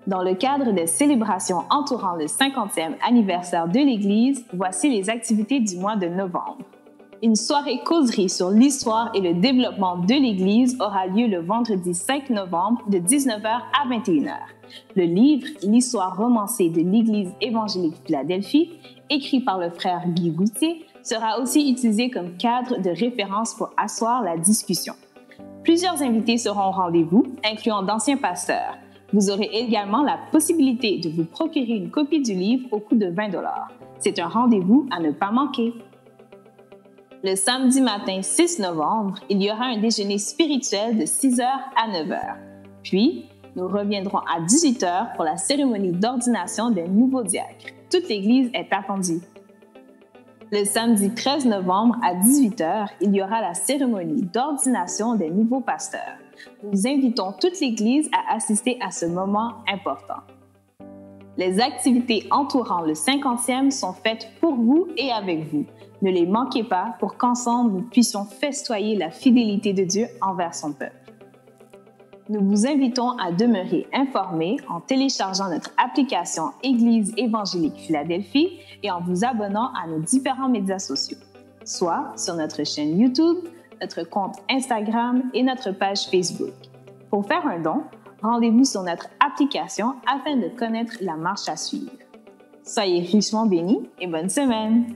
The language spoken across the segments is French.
Dans le cadre des célébrations entourant le 50e anniversaire de l'Église, voici les activités du mois de novembre. Une soirée causerie sur l'histoire et le développement de l'Église aura lieu le vendredi 5 novembre de 19h à 21h. Le livre « L'histoire romancée de l'Église évangélique Philadelphie », écrit par le frère Guy Goutier, sera aussi utilisé comme cadre de référence pour asseoir la discussion. Plusieurs invités seront au rendez-vous, incluant d'anciens pasteurs. Vous aurez également la possibilité de vous procurer une copie du livre au coût de 20 $. C'est un rendez-vous à ne pas manquer. Le samedi matin 6 novembre, il y aura un déjeuner spirituel de 6h à 9h. Puis, nous reviendrons à 18h pour la cérémonie d'ordination des nouveaux diacres. Toute l'Église est attendue. Le samedi 13 novembre à 18h, il y aura la cérémonie d'ordination des nouveaux pasteurs. Nous invitons toute l'Église à assister à ce moment important. Les activités entourant le 50e sont faites pour vous et avec vous. Ne les manquez pas pour qu'ensemble nous puissions festoyer la fidélité de Dieu envers son peuple. Nous vous invitons à demeurer informés en téléchargeant notre application Église évangélique Philadelphie et en vous abonnant à nos différents médias sociaux, soit sur notre chaîne YouTube, notre compte Instagram et notre page Facebook. Pour faire un don, rendez-vous sur notre application afin de connaître la marche à suivre. Soyez richement bénis et bonne semaine!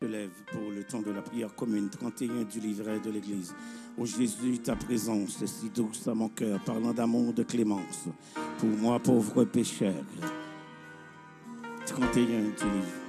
se lève pour le temps de la prière commune 31 du livret de l'Église. Ô Jésus, ta présence est si douce à mon cœur, parlant d'amour, de clémence, pour moi, pauvre pécheur. 31 du livre.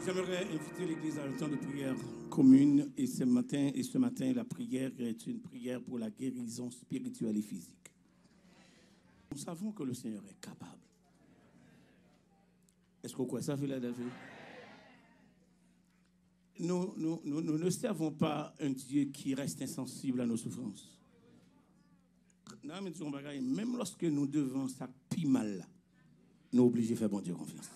J'aimerais inviter l'Église à un temps de prière commune et ce matin, la prière est une prière pour la guérison spirituelle et physique. Nous savons que le Seigneur est capable. Est-ce qu'on croit ça, Philadelphie? Nous ne servons pas un Dieu qui reste insensible à nos souffrances. Non, mais même lorsque nous devons ça pis mal, nous sommes obligés de faire bon Dieu confiance.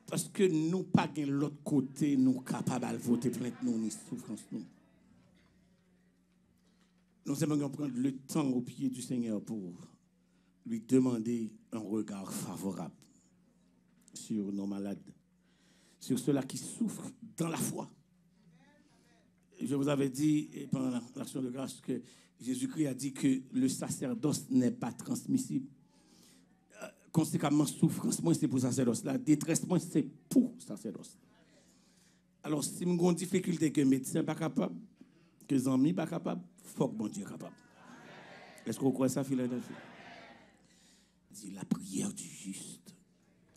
Parce que nous pas de l'autre côté, nous capables de voter plainte nous ni souffrance nous. Nous aimerions prendre le temps au pied du Seigneur pour lui demander un regard favorable sur nos malades, sur ceux-là qui souffrent dans la foi. Je vous avais dit pendant l'action de grâce que Jésus-Christ a dit que le sacerdoce n'est pas transmissible. conséquemment, souffrance, moi, c'est pour sacerdoce. La détresse, moi, c'est pour sacerdoce. Alors, si j'ai une difficulté que le médecin n'est pas capable, que les amis ne sont pas capables, il faut que bon Dieu est capable. Est-ce que vous croyez ça, Philadelphie? Dit la prière du juste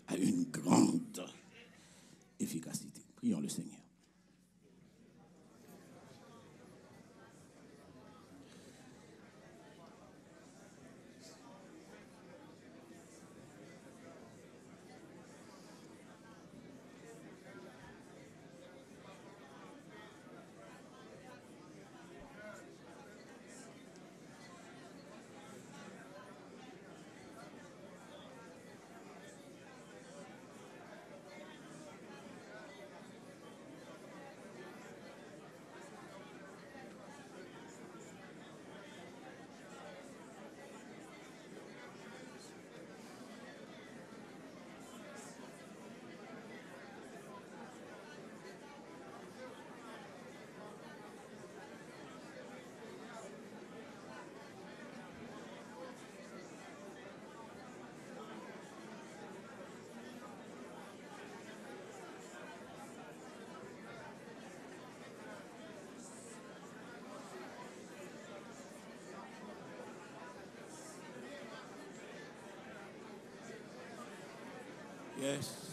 a une grande efficacité. Prions le Seigneur. Yes.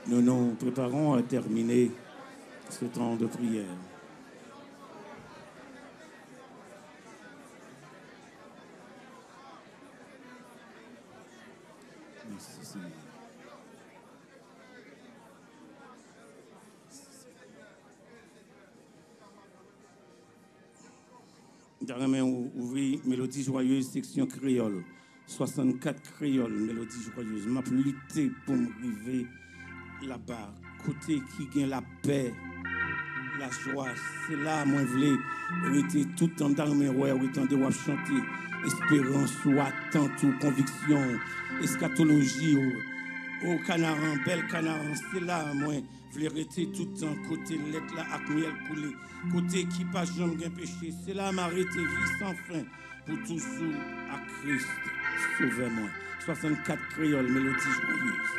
Nous nous préparons à terminer ce temps de prière. Merci Seigneur. J'aimerais ouvrir Mélodie joyeuse, section créole. 64 créoles, Mélodie joyeuse. M'a lutté pour me arriver là-bas. Côté qui gagne la paix, la joie. C'est là, moi, je voulais rester tout le temps dans mes rois, de chanter. Espérance ou attente ou conviction, eschatologie ou canaran, bel canaran. C'est là, moi, je voulais rester tout le temps côté lettre là, avec miel coulé. Côté qui pas jamais péché. C'est là, m'arrêter vie sans fin pour toujours à Christ. Sauvez-moi. 64 créoles, mélodie joyeuse.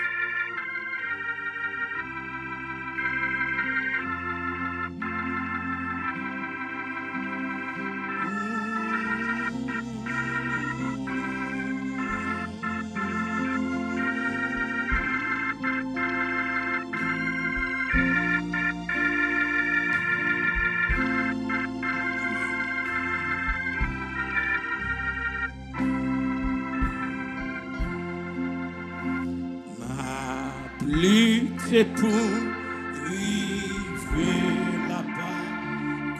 C'est pour vivre là-bas,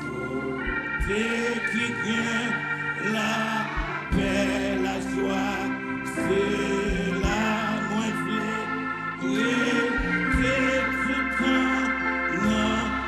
côté qui gagne la paix, la joie, c'est la moins vraie, et c'est tout le temps, non.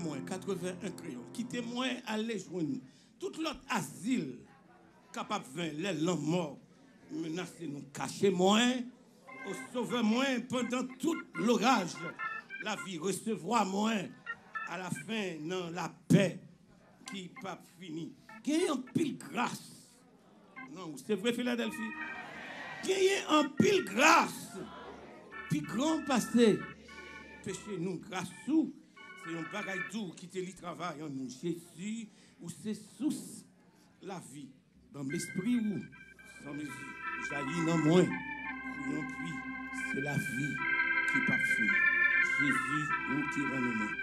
moi, 81 créoles. Quittez-moi, allez joindre tout l'autre asile capable de faire les langues morts. Menacez nous, cachez-moi, sauvez-moi pendant tout l'orage. La vie recevra moi à la fin dans la paix qui n'est pas finie. Qu'il y ait un pile grâce. Non, c'est vrai, Philadelphie. Qu'il y ait un pile grâce. Puis grand passé. Péché nous, grâce sous. C'est un bagage doux qui te lit travail en nous. Jésus, ou c'est sous la vie. Dans l'esprit ou sans mesure. Jaillit dans moi. Crions puis, c'est la vie qui n'est pas finie. Jésus, ou qui rend le monde.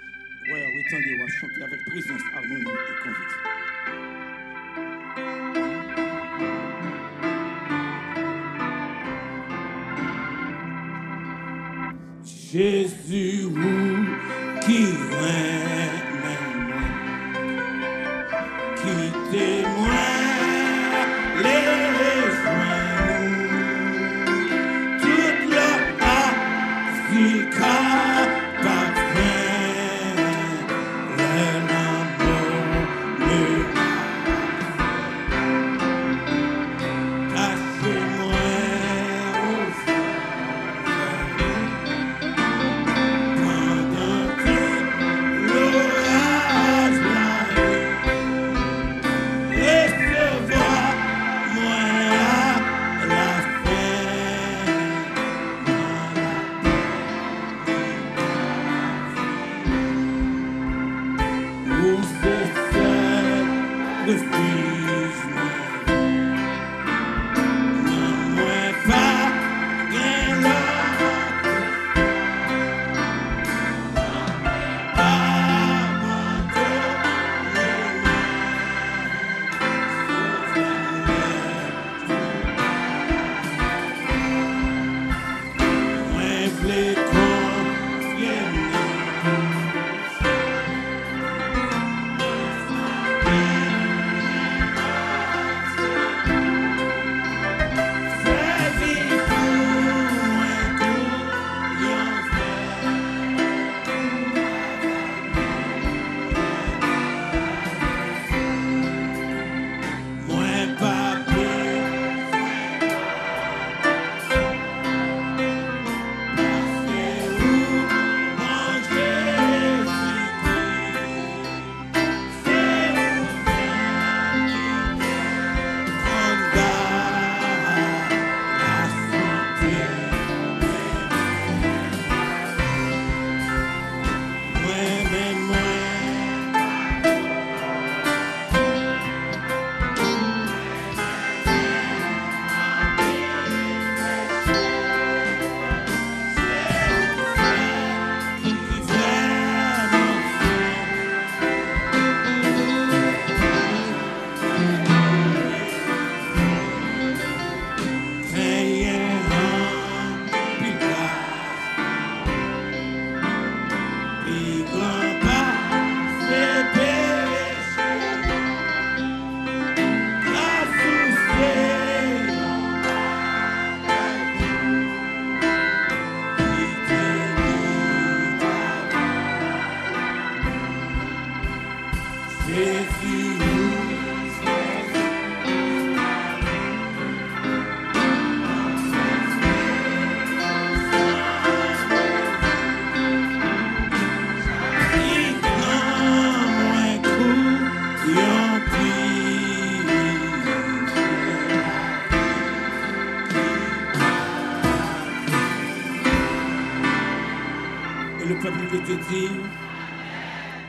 Ouais, retendez, on va chanter avec présence, harmonie et conviction. Jésus, vous qui règne, quittez-moi les joints, toute la asile capable,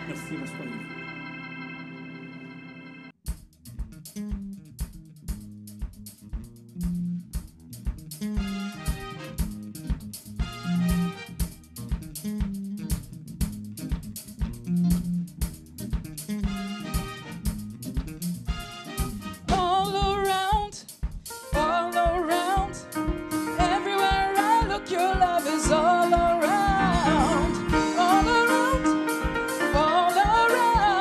Merci, bonsoir. All around, everywhere I look, your love is all around. All around, all around.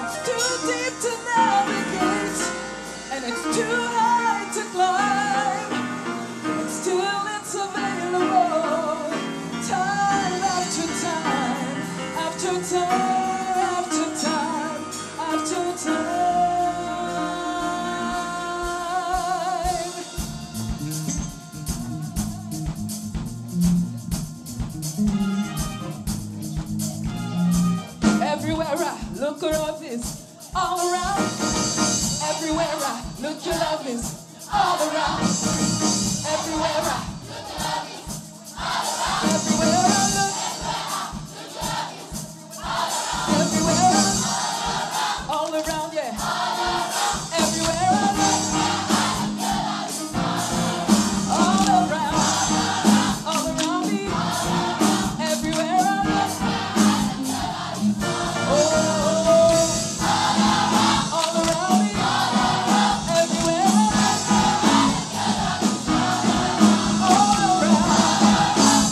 It's too deep to navigate, and it's too high to climb. But still it's available, time after time, after time, after time, after time. Everywhere I look, your love is all around. Everywhere I look, your love is all around. Everywhere I everywhere I look, everywhere all around, yeah. Everywhere I look, all around me. Everywhere I look, oh, all around me. Everywhere I look,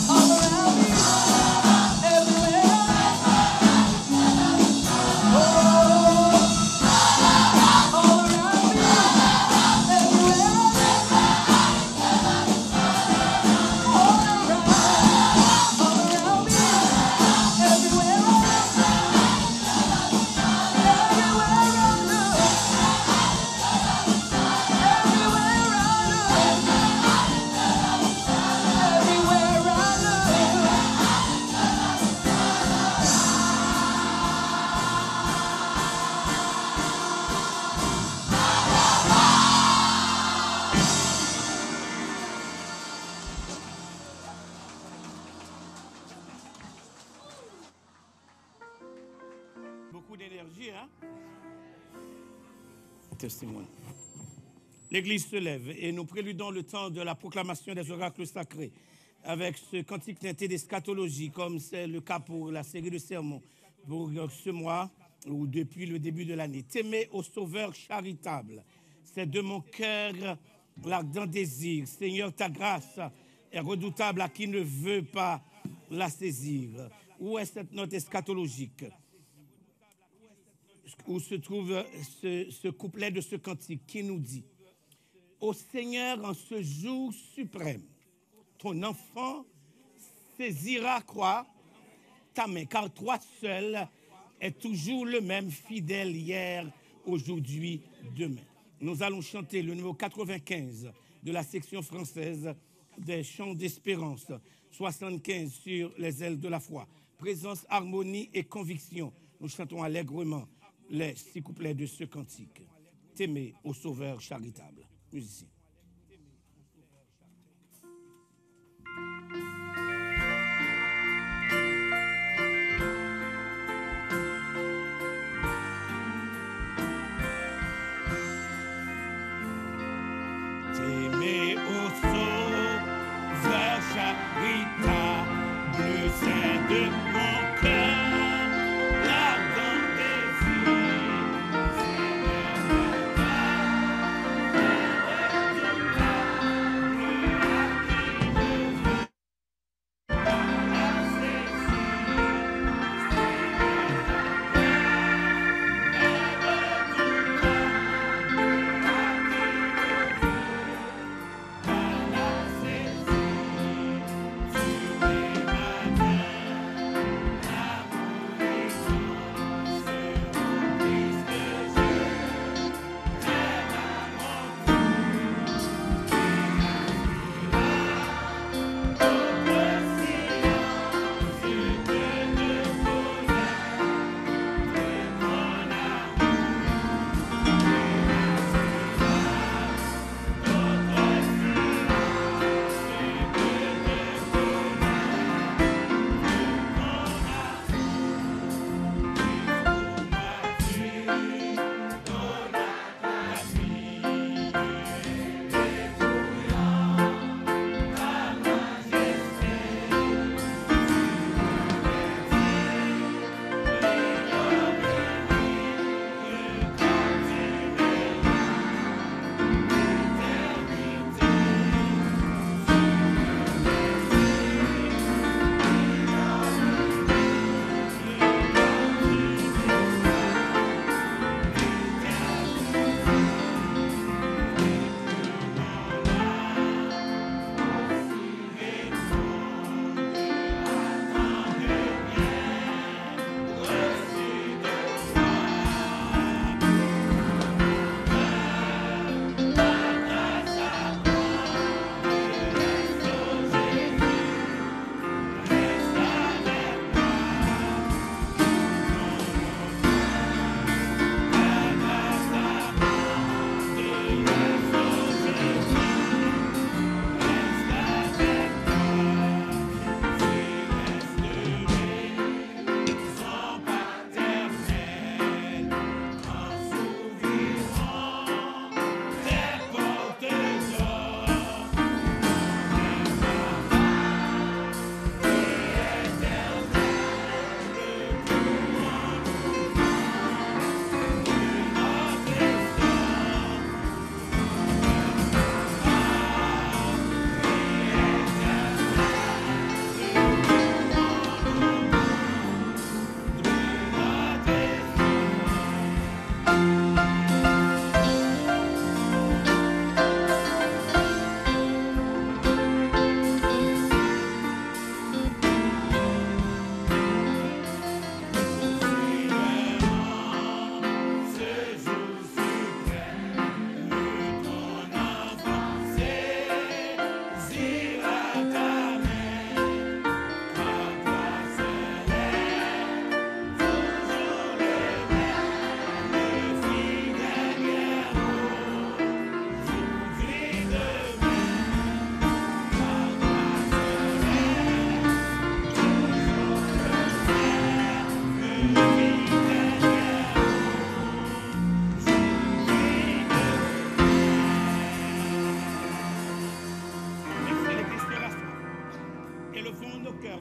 all around me. Everywhere Beaucoup d'énergie, hein? Testimony. L'Église se lève et nous préludons le temps de la proclamation des oracles sacrés avec ce cantique teinté d'eschatologie, comme c'est le cas pour la série de sermons pour ce mois ou depuis le début de l'année. T'aimer au Sauveur charitable, c'est de mon cœur l'ardent désir. Seigneur, ta grâce est redoutable à qui ne veut pas la saisir. Où est cette note eschatologique? Où se trouve ce couplet de ce cantique qui nous dit: ô Seigneur, en ce jour suprême, ton enfant saisira quoi? Ta main, car toi seul est toujours le même, fidèle hier, aujourd'hui, demain. Nous allons chanter le numéro 95 de la section française des chants d'espérance, 75 sur les ailes de la foi. Présence, harmonie et conviction. Nous chantons allègrement les 6 couplets de ce cantique. T'aimer au Sauveur charitable. Musicien. T'aimer au Sauveur charitable, c'est de mon cœur.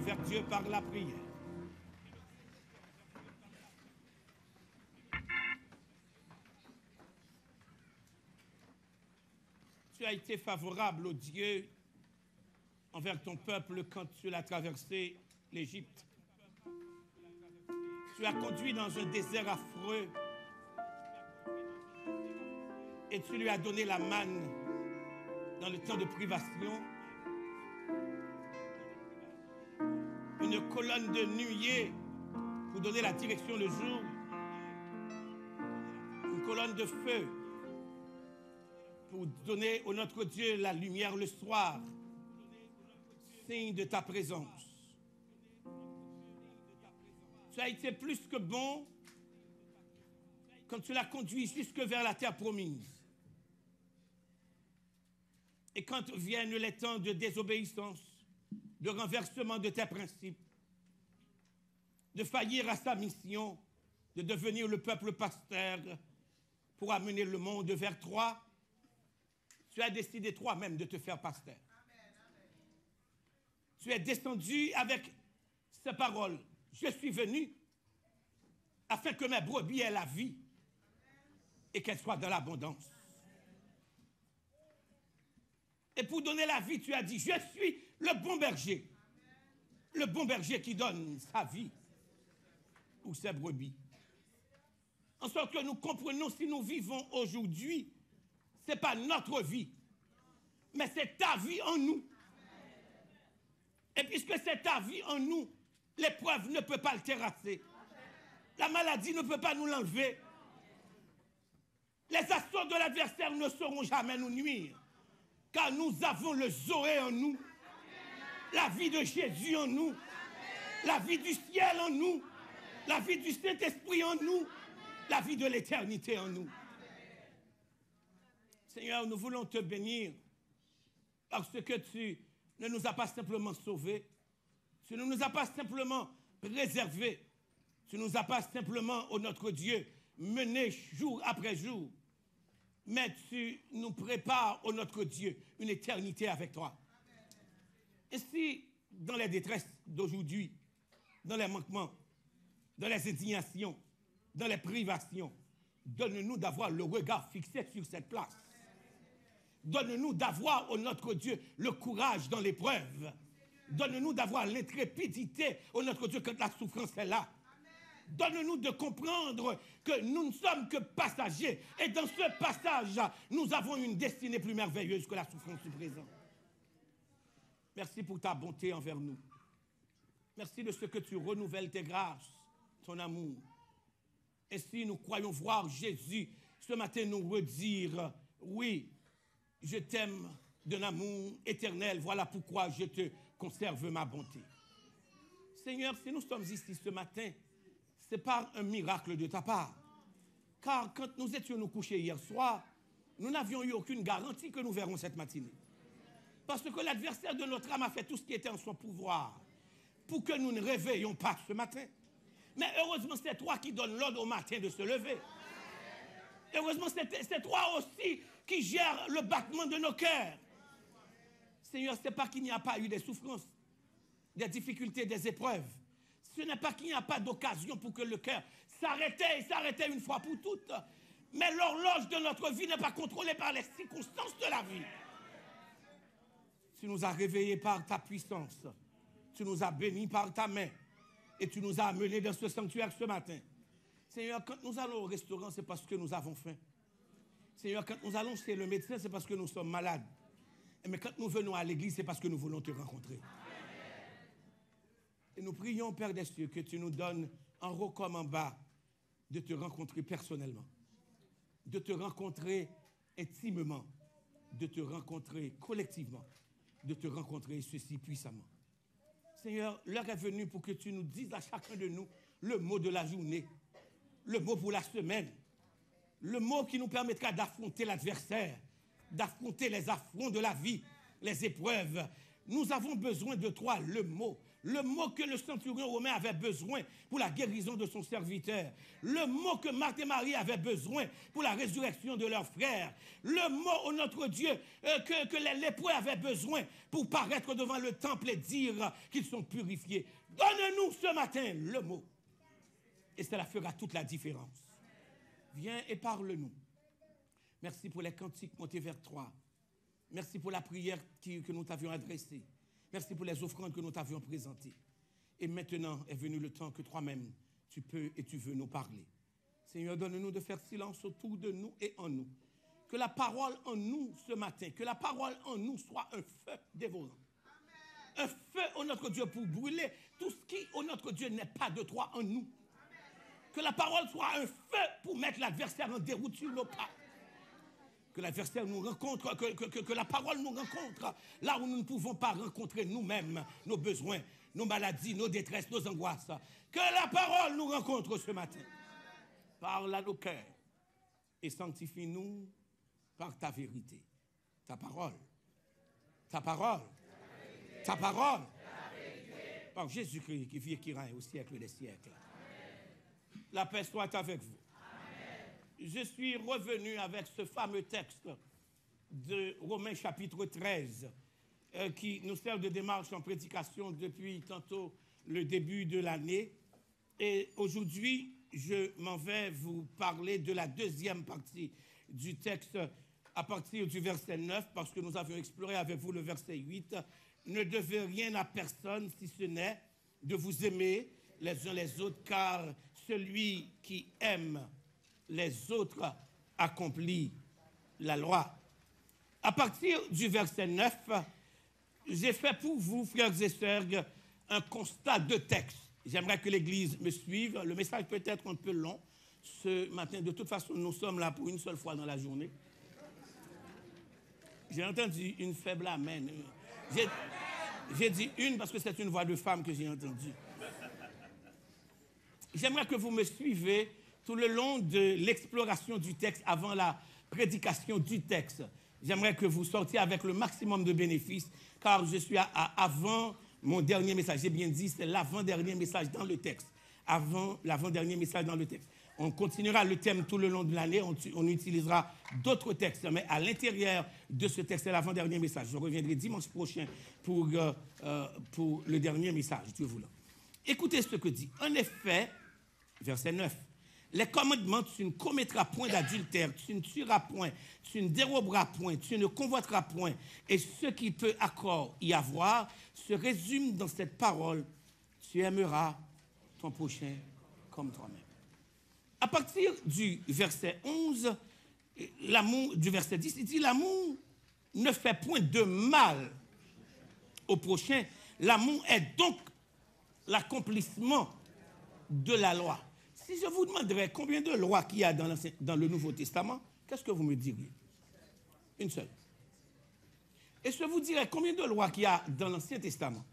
Vers Dieu par la prière. Tu as été favorable au Dieu envers ton peuple quand tu l'as traversé l'Égypte. Tu as conduit dans un désert affreux et tu lui as donné la manne dans le temps de privation. Une colonne de nuée pour donner la direction le jour, une colonne de feu pour donner au notre Dieu la lumière le soir, signe de ta présence. Tu as été plus que bon quand tu l'as conduit jusque vers la terre promise. Et quand viennent les temps de désobéissance, de renversement de tes principes, de faillir à sa mission, de devenir le peuple pasteur pour amener le monde vers toi, tu as décidé toi-même de te faire pasteur. Tu es descendu avec ces paroles. Je suis venu afin que mes brebis aient la vie et qu'elles soient dans l'abondance. Et pour donner la vie, tu as dit, je suis le bon berger qui donne sa vie pour ses brebis. En sorte que nous comprenons, si nous vivons aujourd'hui, ce n'est pas notre vie, mais c'est ta vie en nous. Et puisque c'est ta vie en nous, l'épreuve ne peut pas le terrasser. La maladie ne peut pas nous l'enlever. Les assauts de l'adversaire ne sauront jamais nous nuire. Car nous avons le Zoé en nous, la vie de Jésus en nous, la vie du ciel en nous, la vie du Saint-Esprit en nous, la vie de l'éternité en nous. Seigneur, nous voulons te bénir parce que tu ne nous as pas simplement sauvés, tu ne nous as pas simplement préservés, tu ne nous as pas simplement, ô notre Dieu, menés jour après jour, mais tu nous prépares, ô notre Dieu, une éternité avec toi. Et si, dans les détresses d'aujourd'hui, dans les manquements, dans les indignations, dans les privations, donne-nous d'avoir le regard fixé sur cette place. Donne-nous d'avoir, ô notre Dieu, le courage dans l'épreuve. Donne-nous d'avoir l'intrépidité, ô notre Dieu, quand la souffrance est là. Donne-nous de comprendre que nous ne sommes que passagers. Et dans ce passage, nous avons une destinée plus merveilleuse que la souffrance du présent. Merci pour ta bonté envers nous. Merci de ce que tu renouvelles tes grâces, ton amour. Ainsi, nous croyons voir Jésus ce matin nous redire, oui, je t'aime d'un amour éternel. Voilà pourquoi je te conserve ma bonté. Seigneur, si nous sommes ici ce matin, c'est par un miracle de ta part. Car quand nous étions nous couchés hier soir, nous n'avions eu aucune garantie que nous verrons cette matinée. Parce que l'adversaire de notre âme a fait tout ce qui était en son pouvoir pour que nous ne réveillions pas ce matin. Mais heureusement, c'est toi qui donnes l'ordre au matin de se lever. Heureusement, c'est toi aussi qui gères le battement de nos cœurs. Seigneur, ce n'est pas qu'il n'y a pas eu des souffrances, des difficultés, des épreuves. Ce n'est pas qu'il n'y a pas d'occasion pour que le cœur s'arrêtait une fois pour toutes. Mais l'horloge de notre vie n'est pas contrôlée par les circonstances de la vie. Tu nous as réveillés par ta puissance. Tu nous as bénis par ta main. Et tu nous as amenés dans ce sanctuaire ce matin. Seigneur, quand nous allons au restaurant, c'est parce que nous avons faim. Seigneur, quand nous allons chez le médecin, c'est parce que nous sommes malades. Mais quand nous venons à l'église, c'est parce que nous voulons te rencontrer. Et nous prions, Père des cieux, que tu nous donnes en haut comme en bas de te rencontrer personnellement, de te rencontrer intimement, de te rencontrer collectivement, de te rencontrer ceci puissamment. Seigneur, l'heure est venue pour que tu nous dises à chacun de nous le mot de la journée, le mot pour la semaine, le mot qui nous permettra d'affronter l'adversaire, d'affronter les affronts de la vie, les épreuves. Nous avons besoin de toi, le mot que le centurion romain avait besoin pour la guérison de son serviteur, le mot que Marthe et Marie avaient besoin pour la résurrection de leur frère, le mot, oh notre Dieu, que les lépreux avaient besoin pour paraître devant le temple et dire qu'ils sont purifiés. Donne-nous ce matin le mot. Et cela fera toute la différence. Viens et parle-nous. Merci pour les cantiques montés vers toi. Merci pour la prière que nous t'avions adressée. Merci pour les offrandes que nous t'avions présentées. Et maintenant est venu le temps que toi-même, tu peux et tu veux nous parler. Seigneur, donne-nous de faire silence autour de nous et en nous. Que la parole en nous ce matin, que la parole en nous soit un feu dévorant. Un feu, oh notre Dieu, pour brûler tout ce qui, oh notre Dieu, n'est pas de toi en nous. Que la parole soit un feu pour mettre l'adversaire en déroute sur nos pas. Que l'adversaire nous rencontre, que la parole nous rencontre là où nous ne pouvons pas rencontrer nous-mêmes nos besoins, nos maladies, nos détresses, nos angoisses. Que la parole nous rencontre ce matin. Parle à nos cœurs et sanctifie-nous par ta vérité. Ta parole. Ta parole. Ta parole. Par Jésus-Christ qui vit et qui règne au siècle des siècles. La paix soit avec vous. Je suis revenu avec ce fameux texte de Romains chapitre 13 qui nous sert de démarche en prédication depuis tantôt le début de l'année. Et aujourd'hui, je m'en vais vous parler de la deuxième partie du texte à partir du verset 9 parce que nous avions exploré avec vous le verset 8. Ne devez rien à personne si ce n'est de vous aimer les uns les autres car celui qui aime les autres accomplit la loi. À partir du verset 9, j'ai fait pour vous, frères et sœurs, un constat de texte. J'aimerais que l'Église me suive. Le message peut être un peu long ce matin. De toute façon, nous sommes là pour une seule fois dans la journée. J'ai entendu une faible amen. J'ai dit une parce que c'est une voix de femme que j'ai entendue. J'aimerais que vous me suivez tout le long de l'exploration du texte, avant la prédication du texte. J'aimerais que vous sortiez avec le maximum de bénéfices, car je suis avant mon dernier message. J'ai bien dit, c'est l'avant-dernier message dans le texte. Avant l'avant-dernier message dans le texte. On continuera le thème tout le long de l'année, on utilisera d'autres textes, mais à l'intérieur de ce texte, c'est l'avant-dernier message. Je reviendrai dimanche prochain pour le dernier message, Dieu voulant. Écoutez ce que dit. En effet, verset 9, les commandements, tu ne commettras point d'adultère, tu ne tueras point, tu ne déroberas point, tu ne convoiteras point. Et ce qui peut encore y avoir se résume dans cette parole, tu aimeras ton prochain comme toi-même. À partir du verset 11, du verset 10, il dit l'amour ne fait point de mal au prochain. L'amour est donc l'accomplissement de la loi. Si je vous demanderais combien de lois qu'il y a dans le Nouveau Testament, qu'est-ce que vous me diriez? Une seule. Et je vous dirais combien de lois qu'il y a dans l'Ancien Testament?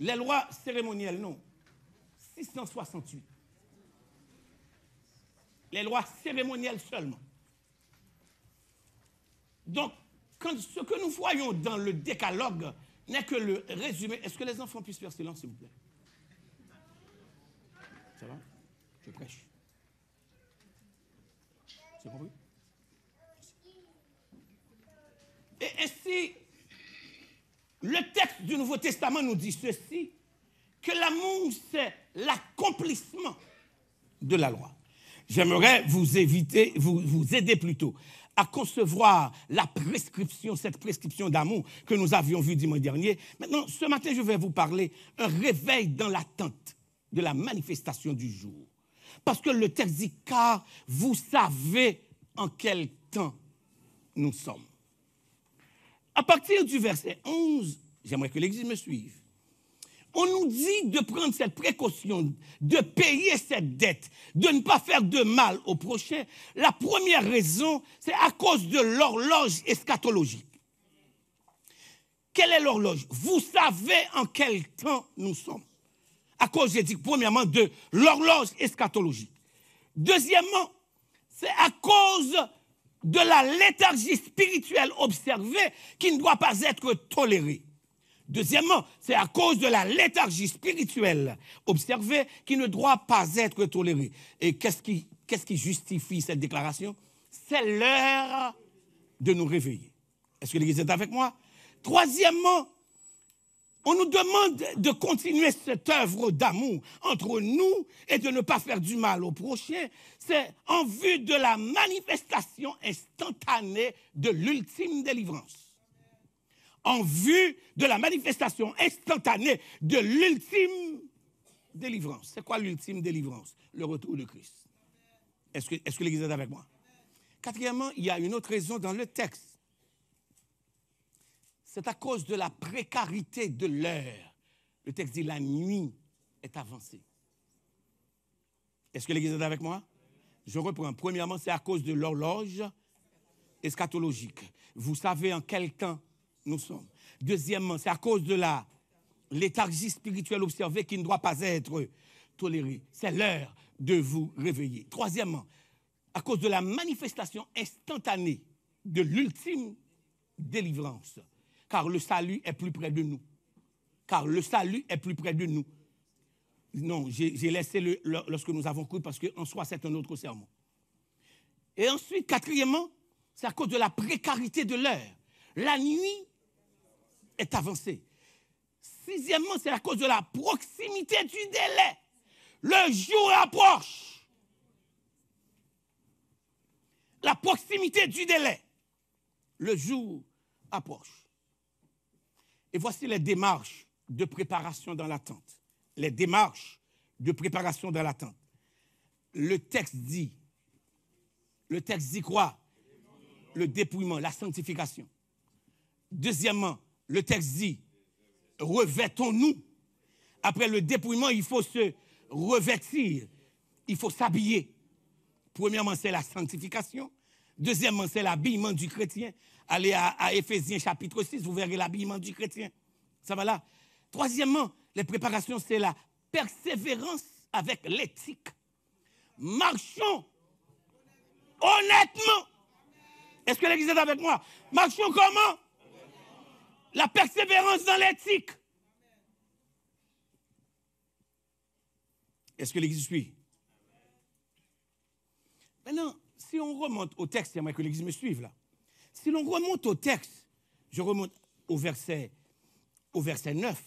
Les lois cérémonielles, non. 668. Les lois cérémonielles seulement. Donc, ce que nous voyons dans le décalogue n'est que le résumé. Est-ce que les enfants puissent faire silence, s'il vous plaît? Ça va? Je prêche. C'est compris? Et ainsi, le texte du Nouveau Testament nous dit ceci, que l'amour, c'est l'accomplissement de la loi. J'aimerais vous aider plutôt à concevoir la prescription, cette prescription d'amour que nous avions vue dimanche dernier. Maintenant, ce matin, je vais vous parler un réveil dans l'attente de la manifestation du jour. Parce que le texte dit, car vous savez en quel temps nous sommes. À partir du verset 11, j'aimerais que l'Église me suive. On nous dit de prendre cette précaution, de payer cette dette, de ne pas faire de mal au prochain. La première raison, c'est à cause de l'horloge eschatologique. Quelle est l'horloge? Vous savez en quel temps nous sommes. À cause, j'ai dit, premièrement, de l'horloge eschatologique. Deuxièmement, c'est à cause de la léthargie spirituelle observée qui ne doit pas être tolérée. Deuxièmement, c'est à cause de la léthargie spirituelle observée qui ne doit pas être tolérée. Et qu'est-ce qui justifie cette déclaration? C'est l'heure de nous réveiller. Est-ce que l'Église est avec moi? Troisièmement, on nous demande de continuer cette œuvre d'amour entre nous et de ne pas faire du mal au prochain. C'est en vue de la manifestation instantanée de l'ultime délivrance. En vue de la manifestation instantanée de l'ultime délivrance. C'est quoi l'ultime délivrance? Le retour de Christ. Est-ce que l'Église est avec moi? Quatrièmement, il y a une autre raison dans le texte. C'est à cause de la précarité de l'heure. Le texte dit la nuit est avancée. Est-ce que l'Église est avec moi? Je reprends. Premièrement, c'est à cause de l'horloge eschatologique. Vous savez en quel temps nous sommes. Deuxièmement, c'est à cause de la léthargie spirituelle observée qui ne doit pas être tolérée. C'est l'heure de vous réveiller. Troisièmement, à cause de la manifestation instantanée de l'ultime délivrance. Car le salut est plus près de nous. Car le salut est plus près de nous. Non, j'ai laissé lorsque nous avons cru parce qu'en soi, c'est un autre sermon. Et ensuite, quatrièmement, c'est à cause de la précarité de l'heure. La nuit est avancée. Sixièmement, c'est à cause de la proximité du délai. Le jour approche. La proximité du délai. Le jour approche. Et voici les démarches de préparation dans l'attente. Les démarches de préparation dans l'attente. Le texte dit quoi? Le dépouillement, la sanctification. Deuxièmement, le texte dit, revêtons-nous. Après le dépouillement, il faut se revêtir, il faut s'habiller. Premièrement, c'est la sanctification. Deuxièmement, c'est l'habillement du chrétien. Allez à Éphésiens chapitre 6, vous verrez l'habillement du chrétien. Ça va là. Troisièmement, les préparations, c'est la persévérance avec l'éthique. Marchons honnêtement. Est-ce que l'Église est avec moi? Marchons comment? La persévérance dans l'éthique. Est-ce que l'Église suit? Maintenant, si on remonte au texte, j'aimerais que l'Église me suive là. Si l'on remonte au texte, je remonte au verset 9.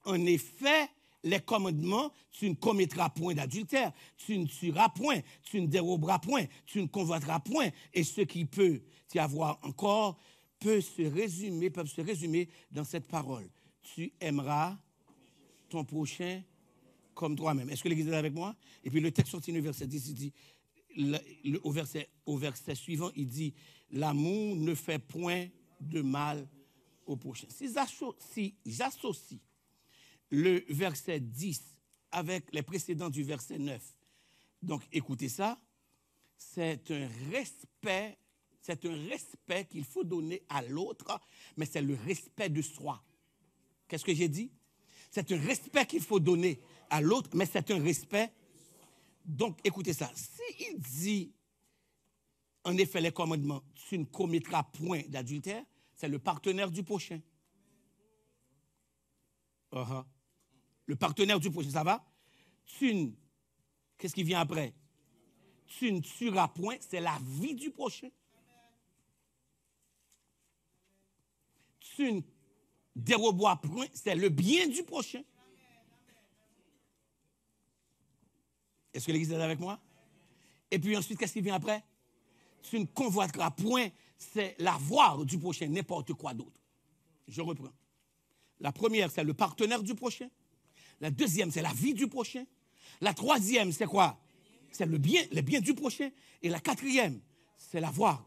En effet, les commandements, tu ne commettras point d'adultère, tu ne tueras point, tu ne déroberas point, tu ne convoiteras point. Et ce qui peut y avoir encore peuvent se résumer dans cette parole. Tu aimeras ton prochain comme toi-même. Est-ce que l'Église est avec moi? Et puis le texte continue, verset 10, il dit, au verset suivant, il dit, l'amour ne fait point de mal au prochain. Si j'associe le verset 10 avec les précédents du verset 9, donc écoutez ça, c'est un respect qu'il faut donner à l'autre, mais c'est le respect de soi. Qu'est-ce que j'ai dit? C'est un respect qu'il faut donner à l'autre, mais c'est un respect. Donc, écoutez ça. S'il dit, en effet, les commandements, tu ne commettras point d'adultère, c'est le partenaire du prochain. Le partenaire du prochain, ça va? Qu'est-ce qui vient après? Tu ne tueras point, c'est la vie du prochain. Tu ne déroberas point, c'est le bien du prochain. Est-ce que l'Église est avec moi? Et puis ensuite, qu'est-ce qui vient après? Tu ne convoiteras point, c'est l'avoir du prochain, n'importe quoi d'autre. Je reprends. La première, c'est le partenaire du prochain. La deuxième, c'est la vie du prochain. La troisième, c'est quoi? C'est le bien du prochain. Et la quatrième, c'est la voie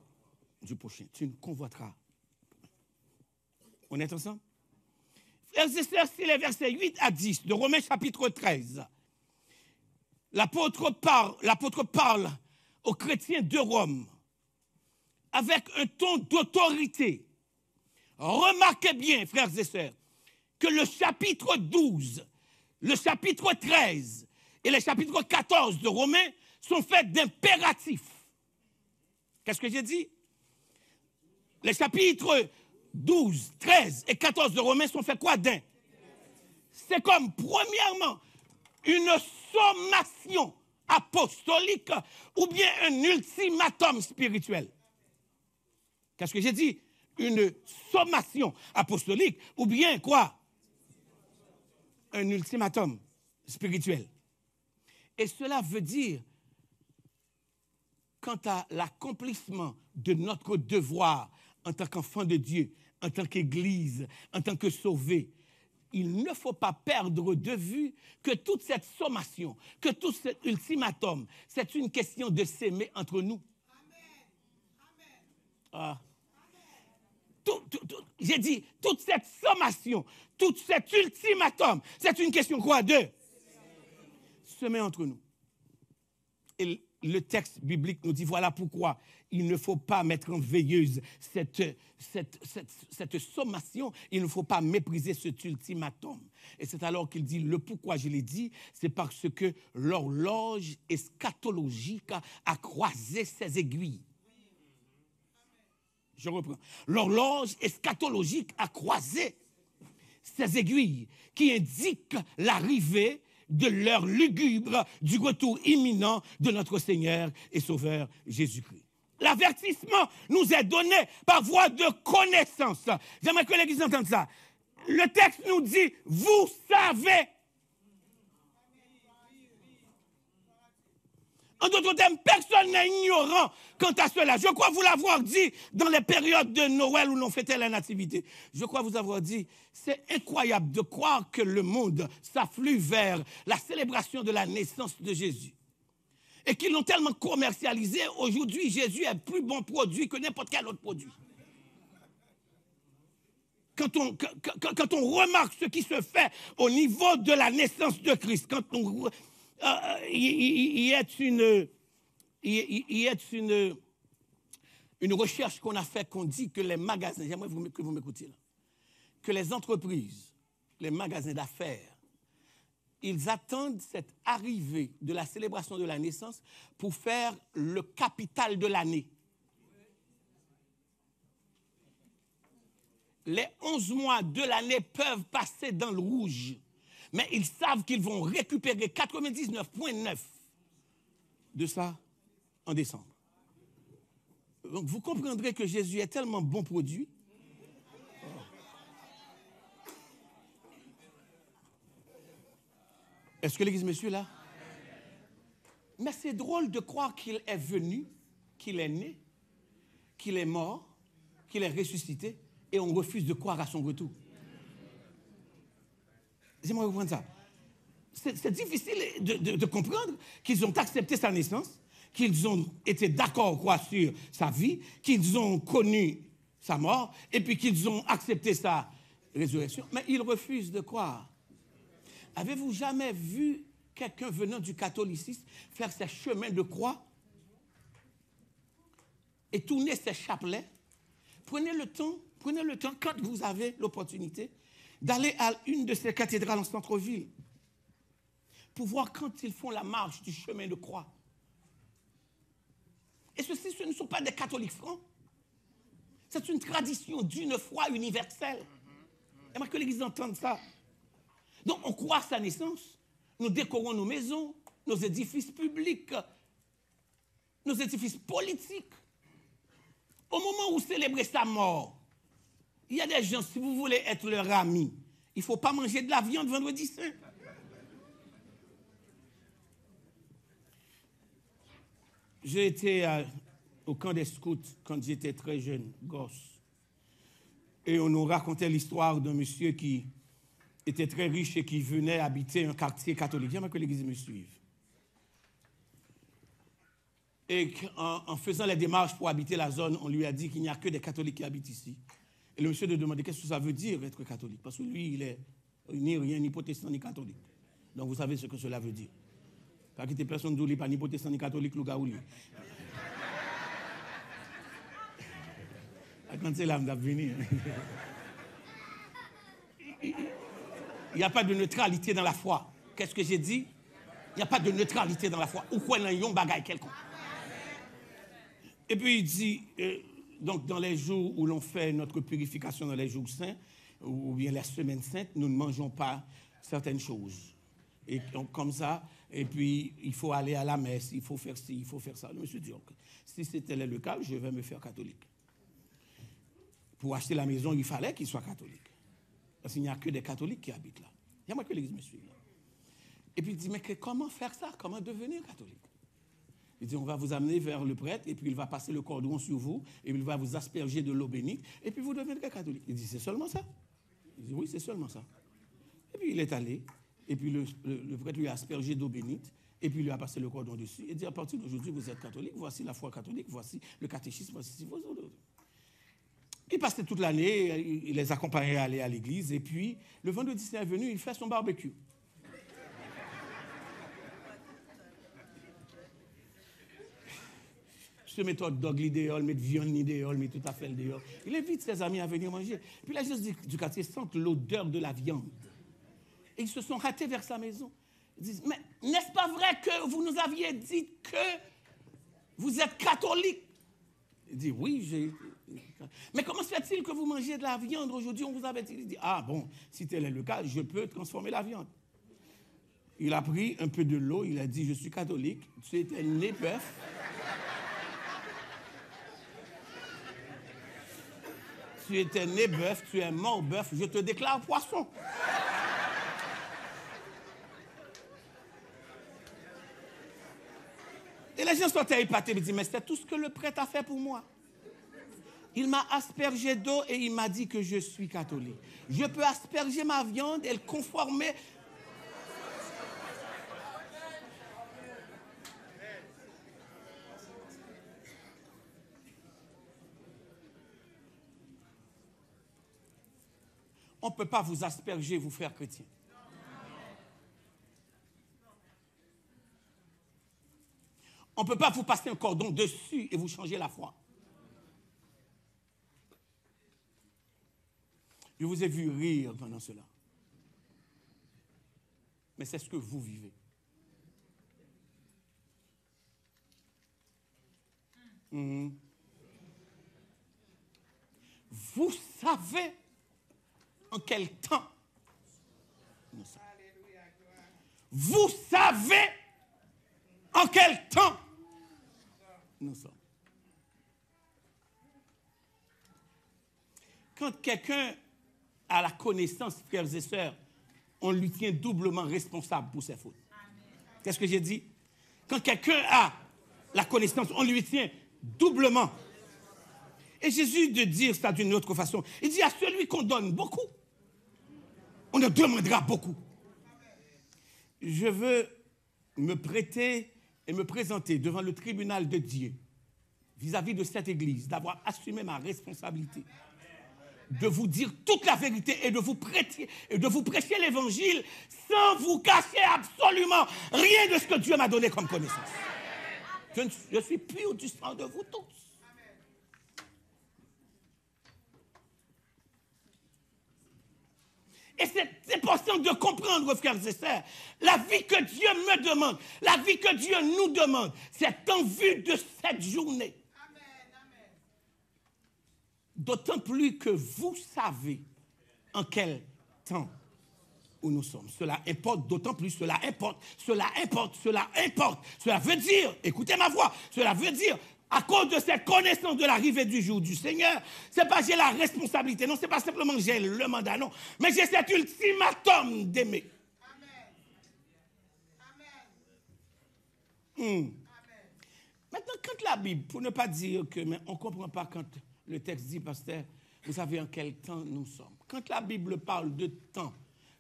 du prochain. Tu ne convoiteras. On est ensemble? Frères et sœurs, c'est les versets 8 à 10 de Romains chapitre 13. L'apôtre parle aux chrétiens de Rome avec un ton d'autorité. Remarquez bien, frères et sœurs, que le chapitre 12, le chapitre 13 et le chapitre 14 de Romains sont faits d'impératifs. Qu'est-ce que j'ai dit? Les chapitres 12, 13 et 14 de Romains sont faits quoi d'un? C'est comme, premièrement, une sommation apostolique ou bien un ultimatum spirituel. Qu'est-ce que j'ai dit? Une sommation apostolique ou bien quoi? Un ultimatum spirituel. Et cela veut dire, quant à l'accomplissement de notre devoir en tant qu'enfant de Dieu, en tant qu'Église, en tant que sauvé, il ne faut pas perdre de vue que toute cette sommation, que tout cet ultimatum, c'est une question de s'aimer entre nous. Ah. J'ai dit, toute cette sommation, tout cet ultimatum, c'est une question quoi? De s'aimer entre nous. Et le texte biblique nous dit, voilà pourquoi il ne faut pas mettre en veilleuse cette sommation, il ne faut pas mépriser cet ultimatum. Et c'est alors qu'il dit, le pourquoi je l'ai dit, c'est parce que l'horloge eschatologique a croisé ses aiguilles. Je reprends. L'horloge eschatologique a croisé ses aiguilles qui indiquent l'arrivée de l'heure lugubre du retour imminent de notre Seigneur et Sauveur Jésus-Christ. L'avertissement nous est donné par voie de connaissance. J'aimerais que l'Église entende ça. Le texte nous dit, vous savez. En d'autres termes, personne n'est ignorant quant à cela. Je crois vous l'avoir dit dans les périodes de Noël où l'on fêtait la nativité. Je crois vous avoir dit, c'est incroyable de croire que le monde s'afflue vers la célébration de la naissance de Jésus. Et qu'ils l'ont tellement commercialisé, aujourd'hui, Jésus est plus bon produit que n'importe quel autre produit. Quand on remarque ce qui se fait au niveau de la naissance de Christ, quand on... il y a une recherche qu'on a faite, qu'on dit que les magasins, j'aimerais que vous m'écoutiez là, que les entreprises, les magasins d'affaires, ils attendent cette arrivée de la célébration de la naissance pour faire le capital de l'année. Les 11 mois de l'année peuvent passer dans le rouge. Mais ils savent qu'ils vont récupérer 99,9 de ça en décembre. Donc vous comprendrez que Jésus est tellement bon produit. Est-ce que l'Église me suit là? Mais c'est drôle de croire qu'il est venu, qu'il est né, qu'il est mort, qu'il est ressuscité, et on refuse de croire à son retour. J'aimerais comprendre ça. C'est difficile de comprendre qu'ils ont accepté sa naissance, qu'ils ont été d'accord quoi, sur sa vie, qu'ils ont connu sa mort, et puis qu'ils ont accepté sa résurrection. Mais ils refusent de croire. Avez-vous jamais vu quelqu'un venant du catholicisme faire ses chemins de croix et tourner ses chapelets? Prenez le temps, quand vous avez l'opportunité, d'aller à une de ces cathédrales en centre-ville pour voir quand ils font la marche du chemin de croix. Et ceci, ce ne sont pas des catholiques francs. C'est une tradition d'une foi universelle. J'aimerais que l'Église entende ça. Donc, on croit à sa naissance. Nous décorons nos maisons, nos édifices publics, nos édifices politiques. Au moment où célébrer sa mort, il y a des gens, si vous voulez être leur ami, il ne faut pas manger de la viande vendredi saint. J'ai été au camp des scouts quand j'étais très jeune, gosse. Et on nous racontait l'histoire d'un monsieur qui était très riche et qui venait habiter un quartier catholique. J'aimerais que l'Église me suive. Et en faisant les démarches pour habiter la zone, on lui a dit qu'il n'y a que des catholiques qui habitent ici. Et le monsieur lui a demandé qu'est-ce que ça veut dire être catholique. Parce que lui, il est ni rien, ni protestant, ni catholique. Donc vous savez ce que cela veut dire. Pas quitter personne d'où pas ni protestant, ni catholique, le gars ou lui. Quand c'est là, on va venir. Il n'y a pas de neutralité dans la foi. Qu'est-ce que j'ai dit? Il n'y a pas de neutralité dans la foi. Ou quoi, il y a un bagage quelconque. Et puis il dit, donc dans les jours où l'on fait notre purification dans les jours saints, ou bien la semaine sainte, nous ne mangeons pas certaines choses. Et donc, comme ça, et puis il faut aller à la messe, il faut faire ci, il faut faire ça. Le monsieur dit, okay, si c'était le cas, je vais me faire catholique. Pour acheter la maison, il fallait qu'il soit catholique. Parce qu'il n'y a que des catholiques qui habitent là. Il y a moi que l'église me suit là. Et puis il dit, mais comment faire ça? Comment devenir catholique? Il dit, on va vous amener vers le prêtre, et puis il va passer le cordon sur vous, et il va vous asperger de l'eau bénite, et puis vous deviendrez catholique. Il dit, c'est seulement ça? Il dit, oui, c'est seulement ça. Et puis il est allé, et puis le prêtre lui a aspergé d'eau bénite, et puis il lui a passé le cordon dessus, et dit, à partir d'aujourd'hui, vous êtes catholique, voici la foi catholique, voici le catéchisme, voici vos autres. Il passait toute l'année, il les accompagnait à aller à l'église, et puis le vendredi saint est venu, il fait son barbecue. Se met hot dog l'idéal, met viande l'idéal, met tout à fait l'idéal. Il invite ses amis à venir manger. Puis la gens du quartier sentent l'odeur de la viande. Et ils se sont hâtés vers sa maison. Ils disent, mais n'est-ce pas vrai que vous nous aviez dit que vous êtes catholique? Il dit, oui, j'ai... Mais comment se fait-il que vous mangez de la viande aujourd'hui? On vous avait dit, il dit, ah bon, si tel est le cas, je peux transformer la viande. Il a pris un peu de l'eau, il a dit, je suis catholique, tu étais né bœuf. Tu étais né bœuf, tu es mort bœuf, je te déclare poisson. Et les gens sont épatés, ils disent, mais c'est tout ce que le prêtre a fait pour moi. Il m'a aspergé d'eau et il m'a dit que je suis catholique. Je peux asperger ma viande et le conformer. On ne peut pas vous asperger, vous frères chrétiens. On ne peut pas vous passer un cordon dessus et vous changer la foi. Je vous ai vu rire pendant cela. Mais c'est ce que vous vivez. Vous savez en quel temps nous sommes. Vous savez en quel temps nous sommes. Quand quelqu'un a la connaissance, frères et sœurs, on lui tient doublement responsable pour ses fautes. Qu'est-ce que j'ai dit? Quand quelqu'un a la connaissance, on lui tient doublement. Et Jésus de dire ça d'une autre façon, il dit à celui qu'on donne beaucoup, on en demandera beaucoup. Je veux me prêter et me présenter devant le tribunal de Dieu vis-à-vis de cette église, d'avoir assumé ma responsabilité, de vous dire toute la vérité et de vous prêcher l'évangile sans vous cacher absolument rien de ce que Dieu m'a donné comme connaissance. Je suis pur du sang de vous tous. Et c'est important de comprendre, frères et sœurs, la vie que Dieu me demande, la vie que Dieu nous demande, c'est en vue de cette journée. D'autant plus que vous savez en quel temps où nous sommes. Cela importe, d'autant plus, cela importe. Cela veut dire, écoutez ma voix, cela veut dire, à cause de cette connaissance de l'arrivée du jour du Seigneur, c'est pas j'ai la responsabilité, non, c'est pas simplement j'ai le mandat, non, mais j'ai cet ultimatum d'aimer. Maintenant, quand la Bible, pour ne pas dire que, mais on ne comprend pas quand le texte dit, pasteur, vous savez en quel temps nous sommes. Quand la Bible parle de temps,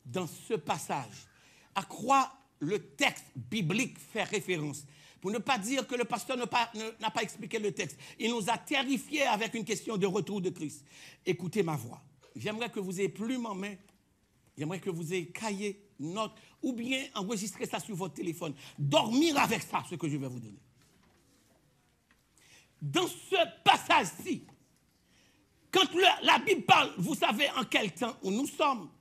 dans ce passage, à quoi le texte biblique fait référence? Pour ne pas dire que le pasteur n'a pas expliqué le texte. Il nous a terrifiés avec une question de retour de Christ. Écoutez ma voix. J'aimerais que vous ayez plume en main. J'aimerais que vous ayez cahier, note, ou bien enregistrer ça sur votre téléphone. Dormir avec ça, ce que je vais vous donner. Dans ce passage-ci, quand la Bible parle, vous savez en quel temps où nous sommes.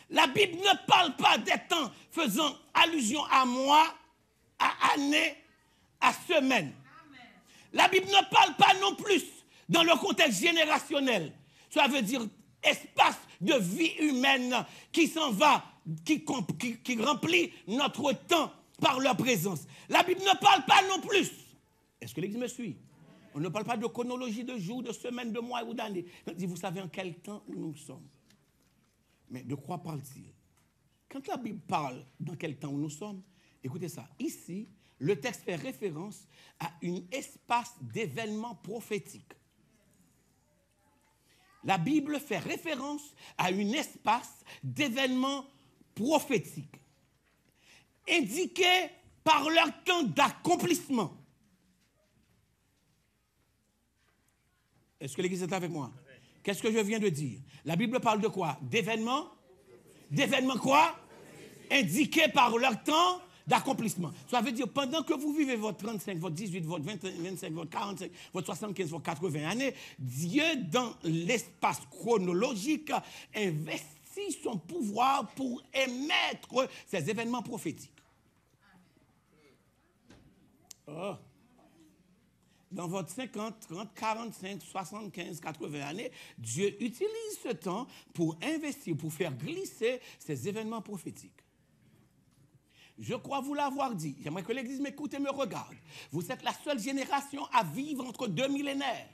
La Bible ne parle pas des temps faisant allusion à mois, à années, à semaines. La Bible ne parle pas non plus dans le contexte générationnel. Ça veut dire espace de vie humaine qui s'en va, qui remplit notre temps par leur présence. La Bible ne parle pas non plus. Est-ce que l'Église me suit? On ne parle pas de chronologie de jours, de semaines, de mois ou d'années. Vous savez en quel temps où nous sommes. Mais de quoi parle-t-il? Quand la Bible parle dans quel temps où nous sommes, écoutez ça. Ici, le texte fait référence à un espace d'événements prophétiques. La Bible fait référence à un espace d'événements prophétiques, indiqués par leur temps d'accomplissement. Est-ce que l'Église est avec moi? Qu'est-ce que je viens de dire? La Bible parle de quoi? D'événements? D'événements quoi? Indiqués par leur temps d'accomplissement. Ça veut dire, pendant que vous vivez votre 35, votre 18, votre 25, votre 45, votre 75, votre 80 années, Dieu, dans l'espace chronologique, investit son pouvoir pour émettre ces événements prophétiques. Oh. Dans votre 50, 30, 45, 75, 80 années, Dieu utilise ce temps pour investir, pour faire glisser ces événements prophétiques. Je crois vous l'avoir dit. J'aimerais que l'Église m'écoute et me regarde. Vous êtes la seule génération à vivre entre deux millénaires.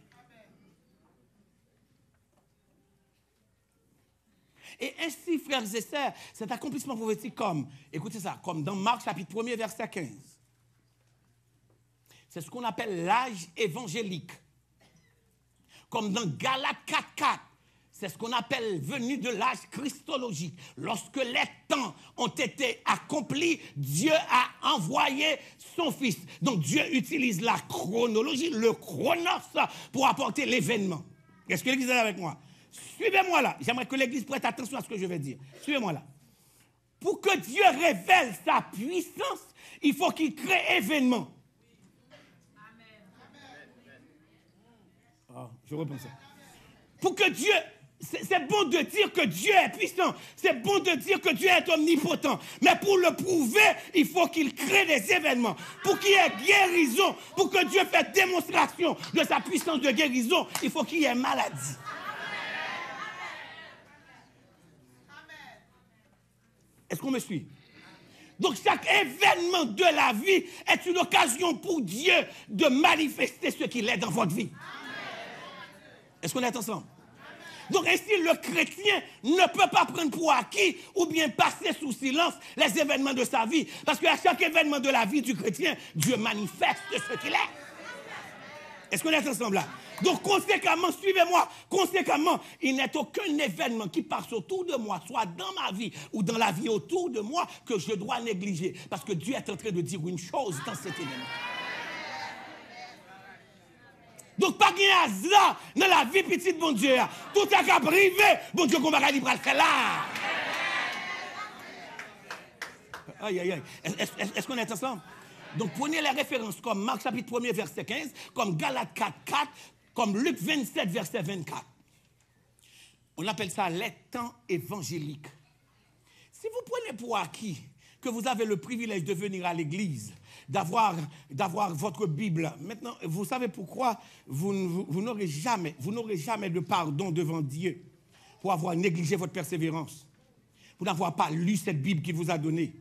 Et ainsi, frères et sœurs, cet accomplissement prophétique comme, écoutez ça, comme dans Marc chapitre 1er, verset 15. C'est ce qu'on appelle l'âge évangélique. Comme dans Galates 4.4, c'est ce qu'on appelle venue de l'âge christologique. Lorsque les temps ont été accomplis, Dieu a envoyé son Fils. Donc Dieu utilise la chronologie, le chronos, pour apporter l'événement. Est-ce que l'Église est avec moi? Suivez-moi là. J'aimerais que l'Église prête attention à ce que je vais dire. Suivez-moi là. Pour que Dieu révèle sa puissance, il faut qu'il crée événement. Oh, je reprends ça. Pour que Dieu, c'est bon de dire que Dieu est puissant, c'est bon de dire que Dieu est omnipotent, mais pour le prouver, il faut qu'il crée des événements. Pour qu'il y ait guérison, pour que Dieu fasse démonstration de sa puissance de guérison, il faut qu'il y ait maladie. Est-ce qu'on me suit? Donc chaque événement de la vie est une occasion pour Dieu de manifester ce qu'il est dans votre vie. Est-ce qu'on est ensemble? Donc ainsi, le chrétien ne peut pas prendre pour acquis ou bien passer sous silence les événements de sa vie. Parce qu'à chaque événement de la vie du chrétien, Dieu manifeste ce qu'il est. Est-ce qu'on est ensemble là? Donc conséquemment, suivez-moi, conséquemment, il n'est aucun événement qui passe autour de moi, soit dans ma vie ou dans la vie autour de moi, que je dois négliger. Parce que Dieu est en train de dire une chose dans cet événement. Donc, pas de hasard dans la vie petite, bon Dieu. Tout est qu'à privé, bon Dieu, qu'on va aller le faire là. Aïe, aïe, aïe. Est-ce qu'on est ensemble? Donc, prenez les références comme Marc chapitre 1er, verset 15, comme Galates 4, 4, comme Luc 27, verset 24. On appelle ça les temps évangéliques. Si vous prenez pour acquis que vous avez le privilège de venir à l'église, d'avoir votre Bible. Maintenant, vous savez pourquoi vous n'aurez jamais de pardon devant Dieu pour avoir négligé votre persévérance, pour n'avoir pas lu cette Bible qu'il vous a donnée,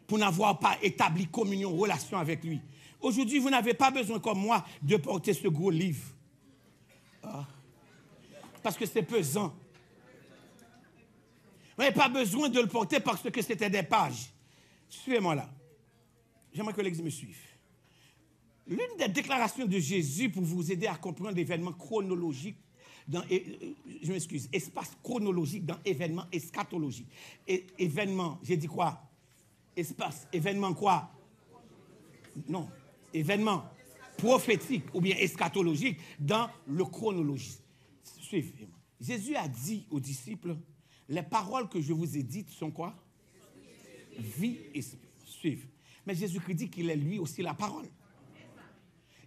pour n'avoir pas établi communion, relation avec lui. Aujourd'hui, vous n'avez pas besoin, comme moi, de porter ce gros livre. Ah. Parce que c'est pesant. Vous n'avez pas besoin de le porter parce que c'était des pages. Suivez-moi là. J'aimerais que l'Église me suive. L'une des déclarations de Jésus pour vous aider à comprendre l'événement chronologique, je m'excuse, espace chronologique dans événement eschatologique. Événement, j'ai dit quoi? Espace, événement quoi? Non, événement prophétique ou bien eschatologique dans le chronologie. Suivez-moi. Jésus a dit aux disciples, les paroles que je vous ai dites sont quoi? Vie et esprit. Suivez. Mais Jésus-Christ dit qu'il est lui aussi la parole.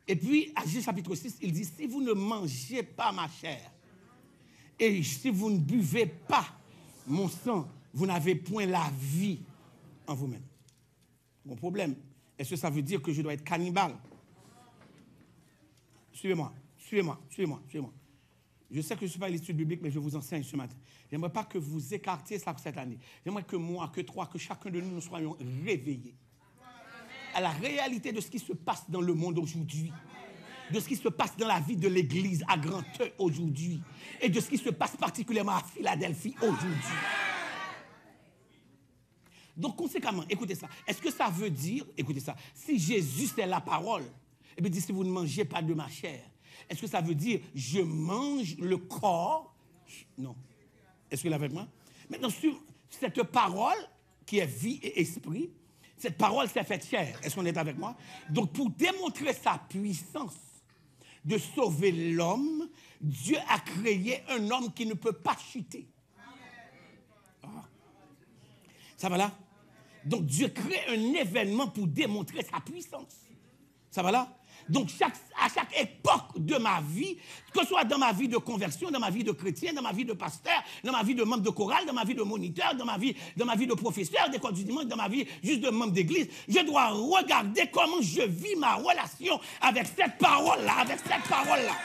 Et puis, à Jésus chapitre 6, il dit, si vous ne mangez pas ma chair, et si vous ne buvez pas mon sang, vous n'avez point la vie en vous-même. Mon problème, est-ce que ça veut dire que je dois être cannibale? Suivez-moi, suivez-moi, suivez-moi, suivez-moi. Je sais que je ne suis pas à l'étude biblique, mais je vous enseigne ce matin. Je n'aimerais pas que vous écartiez ça pour cette année. J'aimerais que moi, que toi, que chacun de nous soyons réveillés à la réalité de ce qui se passe dans le monde aujourd'hui, de ce qui se passe dans la vie de l'Église à Grand-Œil aujourd'hui, et de ce qui se passe particulièrement à Philadelphie aujourd'hui. Donc, conséquemment, écoutez ça. Est-ce que ça veut dire, écoutez ça, si Jésus c'est la parole, et bien dit si vous ne mangez pas de ma chair, est-ce que ça veut dire je mange le corps? Non. Est-ce que vous l'avez avec moi? Maintenant, sur cette parole qui est vie et esprit, cette parole s'est faite chair. Est-ce qu'on est avec moi? Donc, pour démontrer sa puissance de sauver l'homme, Dieu a créé un homme qui ne peut pas chuter. Ah. Ça va là? Donc, Dieu crée un événement pour démontrer sa puissance. Ça va là? Donc, à chaque époque de ma vie, que ce soit dans ma vie de conversion, dans ma vie de chrétien, dans ma vie de pasteur, dans ma vie de membre de chorale, dans ma vie de moniteur, dans ma vie de professeur d'école du dimanche, dans ma vie juste de membre d'église, je dois regarder comment je vis ma relation avec cette parole-là, avec cette parole-là.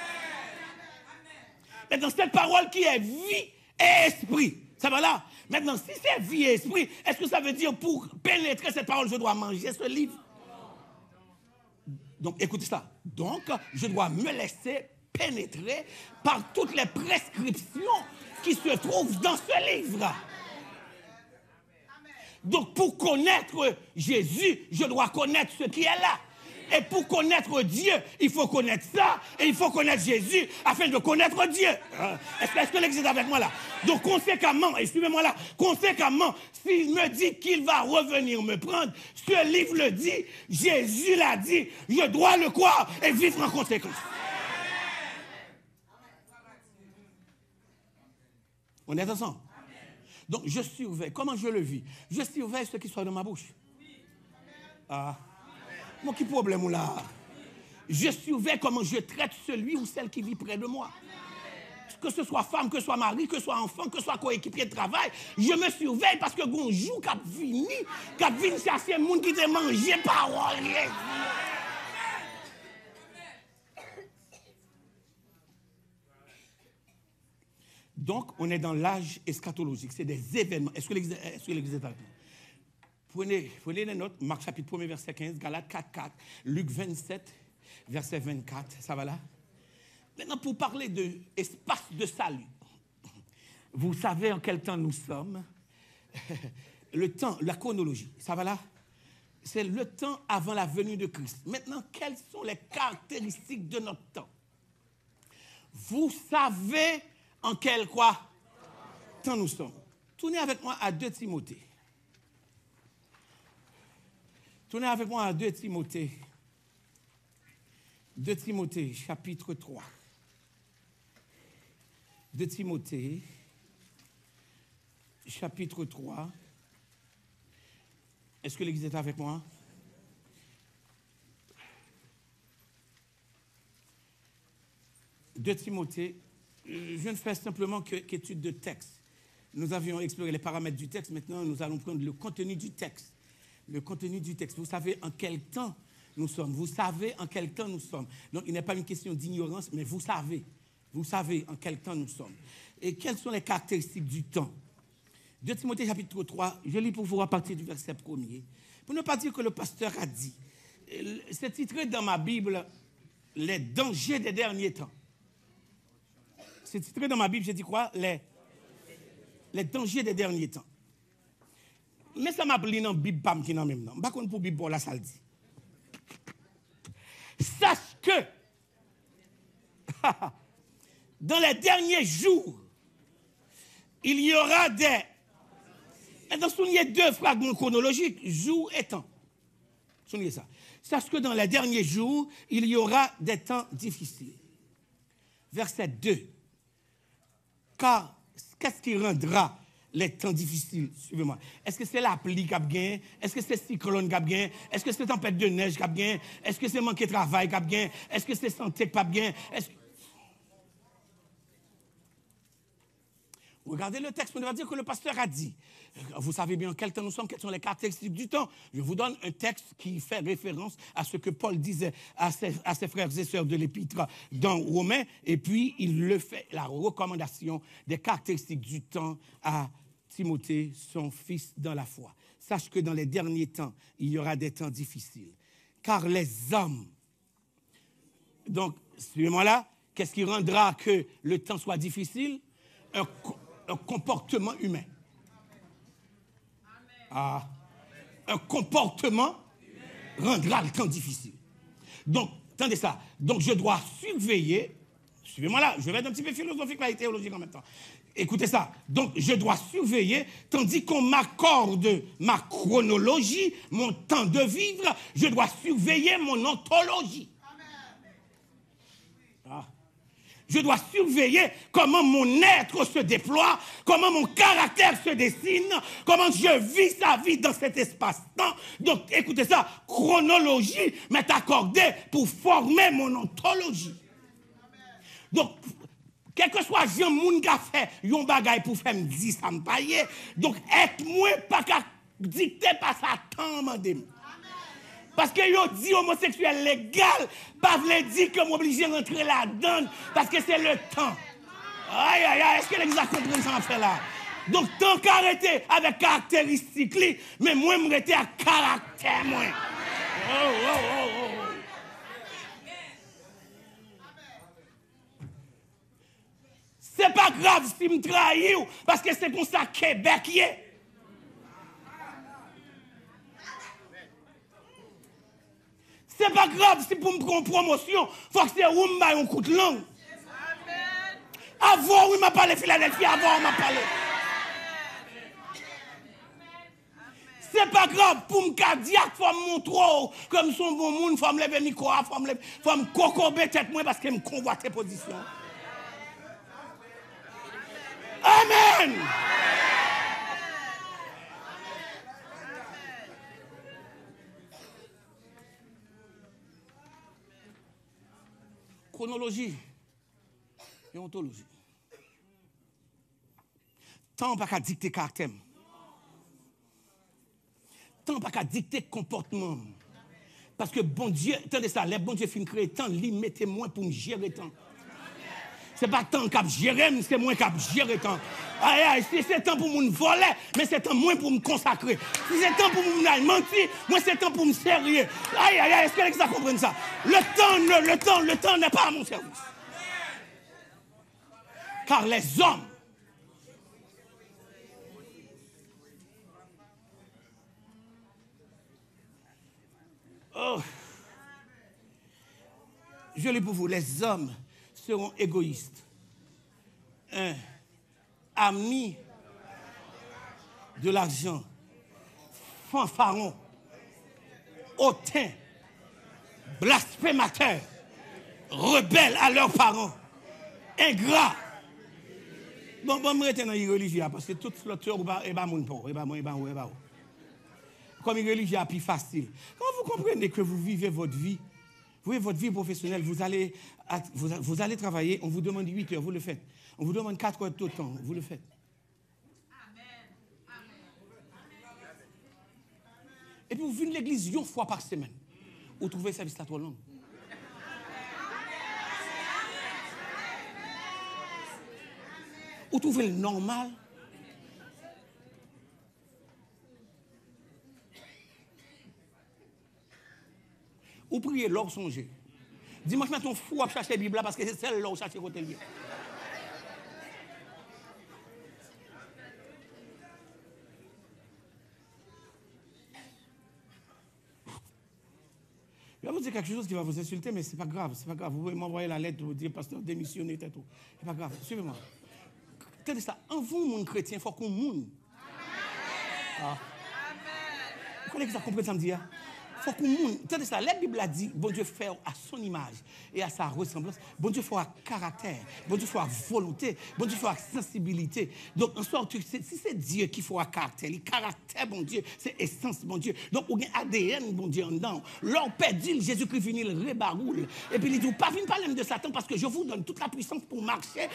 Maintenant, cette parole qui est vie et esprit. Ça va là? Maintenant, si c'est vie et esprit, est-ce que ça veut dire pour pénétrer cette parole, je dois manger ce livre? Donc, écoutez ça. Donc, je dois me laisser pénétrer par toutes les prescriptions qui se trouvent dans ce livre. Donc, pour connaître Jésus, je dois connaître ce qui est là. Et pour connaître Dieu, il faut connaître ça, et il faut connaître Jésus afin de connaître Dieu. Est-ce que l'Église est avec moi là? Donc conséquemment, et suivez-moi là, conséquemment, s'il me dit qu'il va revenir me prendre, ce livre le dit, Jésus l'a dit, je dois le croire et vivre en conséquence. On est ensemble? Donc je surveille. Comment je le vis? Je surveille ce qui sort de ma bouche. Ah. Mon qui problème là? Je surveille comment je traite celui ou celle qui vit près de moi. Que ce soit femme, que ce soit mari, que ce soit enfant, que ce soit coéquipier de travail, je me surveille parce que gonjou cap vini chercher un monde qui te mange parole. Donc, on est dans l'âge eschatologique. C'est des événements. Est-ce que l'Église est avec nous? Prenez les notes. Marc chapitre 1, verset 15, Galates 4, 4, Luc 27, verset 24. Ça va là? Maintenant, pour parler de espace de salut, vous savez en quel temps nous sommes. Le temps, la chronologie, ça va là? C'est le temps avant la venue de Christ. Maintenant, quelles sont les caractéristiques de notre temps? Vous savez en quel quoi? Temps nous sommes. Tournez avec moi à 2 Timothée. Tournez avec moi à 2 Timothée. 2 Timothée, chapitre 3. 2 Timothée, chapitre 3. Est-ce que l'Église est avec moi? De Timothée, je ne fais simplement qu'étude de texte. Nous avions exploré les paramètres du texte, maintenant nous allons prendre le contenu du texte. Le contenu du texte. Vous savez en quel temps nous sommes. Vous savez en quel temps nous sommes. Donc il n'est pas une question d'ignorance, mais vous savez. Vous savez en quel temps nous sommes. Et quelles sont les caractéristiques du temps? 2 Timothée chapitre 3, je lis pour vous à partir du verset 1er. Pour ne pas dire que le pasteur a dit. C'est titré dans ma Bible « Les dangers des derniers temps ». C'est titré dans ma Bible, j'ai dit quoi? Les dangers des derniers temps. Mais ça m'a appelé dans la Bible, pas qui dans même temps. Par contre, pour Bible, pour la salle dit. Sache que dans les derniers jours, il y aura des... Maintenant, soulignez 2 fragments chronologiques, jour et temps. Soulignez ça. sache que dans les derniers jours, il y aura des temps difficiles. Verset 2. Car qu'est-ce qui rendra les temps difficiles? Suivez-moi. Est-ce que c'est la pluie qui a gagné? Est-ce que c'est cyclone qui a gagné? Est-ce que c'est tempête de neige qui a gagné? Est-ce que c'est manquer de travail qui a gagné? Est-ce que c'est santé qui a gagné? Regardez le texte, on va dire que le pasteur a dit. Vous savez bien quel temps nous sommes, quelles sont les caractéristiques du temps. Je vous donne un texte qui fait référence à ce que Paul disait à ses frères et sœurs de l'Épître dans Romains, et puis il le fait, la recommandation des caractéristiques du temps à Timothée, son fils dans la foi. Sache que dans les derniers temps, il y aura des temps difficiles. Car les hommes, donc, suivez-moi là, qu'est-ce qui rendra que le temps soit difficile? Un comportement humain. Ah, un comportement rendra le temps difficile. Donc, attendez ça. Donc, je dois surveiller. Suivez-moi là, je vais être un petit peu philosophique et théologique en même temps. Écoutez ça. Donc, je dois surveiller, tandis qu'on m'accorde ma chronologie, mon temps de vivre, je dois surveiller mon ontologie. Ah. Je dois surveiller comment mon être se déploie, comment mon caractère se dessine, comment je vis sa vie dans cet espace-temps. Donc, écoutez ça, chronologie m'est accordée pour former mon ontologie. Donc, quel que soit Jean Moun qui a fait yon bagay pour faire me dire ça me paye, donc être moi pas qu'à dicter par Satan mandem. Parce que yo dit homosexuel légal, pas veut dire que m'obligé de rentrer là-dedans parce que c'est le temps. Aïe aïe aïe, est-ce que les gens comprennent ça fait là? Donc tant qu'arrêter avec caractéristiques li, mais moi me rester à caractère moi. Oh. C'est pas grave si me trahis parce que c'est comme ça Québec y est. C'est pas grave si pour me prendre promotion, faut que c'est où me baille un coup de langue. Avant, oui, m'a parlé Philadelphie, avant, m'a parlé. C'est pas grave pour me cardiaque, faut me montrer comme son bon monde, faut me lever micro, faut me cocober tête moi parce que me convoite position. Amen. Chronologie et ontologie. Tant pas qu'à dicter caractère. Tant pas qu'à dicter comportement. Parce que bon Dieu, attendez ça, les bon Dieu fin créer tant, lui mettez moins pour me gérer tant. C'est pas tant qu'à gérer, c'est moins qu'à gérer tant. Aïe, aïe, si c'est temps pour me voler, mais c'est temps moins pour me consacrer. Si c'est temps pour me mentir, moi c'est temps pour me sérieux. Aïe, aïe, aïe, est-ce que les gens comprennent ça? Le temps n'est pas à mon service. Car les hommes je lis pour vous, les hommes seront égoïstes. Amis de l'argent, fanfarons, hautains, blasphémateurs, rebelles à leurs parents, ingrats. Bon, je vais dans l'irreligieux parce que toute l'autre est pas mon pauvre, comme l'irreligieux est plus facile. Quand vous comprenez que vous vivez votre vie, votre vie professionnelle, vous allez travailler, on vous demande 8 heures, vous le faites. On vous demande 4 heures de temps, vous le faites. Et puis vous venez à l'église une fois par semaine. Vous trouvez le service là trop long. Vous trouvez le normal. Ou priez l'or songer. Dimanche matin, on fou à chercher la Bible parce que c'est celle là où chercher côté lié. Je vais vous dire quelque chose qui va vous insulter, mais ce n'est pas grave, c'est pas grave. Vous pouvez m'envoyer la lettre, vous dire, pasteur, démissionner, et tout. C'est pas grave, suivez-moi. Regardez ça, en vous, mon chrétien, il faut qu'on monde. Ah. Vous connaissez que ça comprenne ça me dit, hein? faut que le monde, attendez ça, la Bible a dit, bon Dieu fait à son image et à sa ressemblance, bon Dieu fait à caractère, bon Dieu fait à volonté, bon Dieu fait à sensibilité. Donc en sorte, si c'est Dieu qui fait à caractère, le caractère, bon Dieu, c'est essence, bon Dieu. Donc on a ADN, bon Dieu, en dedans. L'or perdu, Jésus-Christ venu le rébaroule. Et puis il dit, pas venir parler de Satan parce que je vous donne toute la puissance pour marcher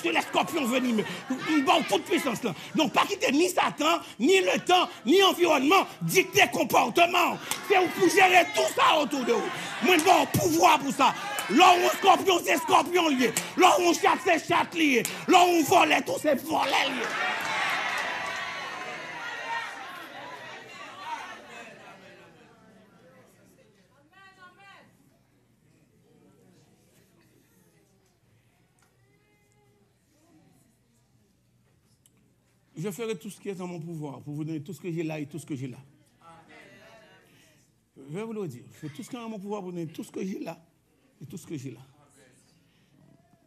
sur les scorpions venimeux. Il va toute puissance là. Donc pas quitter ni Satan, ni le temps, ni l'environnement, dicter comportement. C'est vous pour gérer tout ça autour de vous. Moi, je vais avoir pouvoir pour ça. Là où on scorpion, c'est scorpion lié. Là où on chatte, c'est chatte lié. Là où on volait, tout c'est volet lié. Je ferai tout ce qui est en mon pouvoir pour vous donner tout ce que j'ai là et tout ce que j'ai là. Je vais vous le dire. Je fais tout ce qui est en mon pouvoir pour vous donner tout ce que j'ai là et tout ce que j'ai là.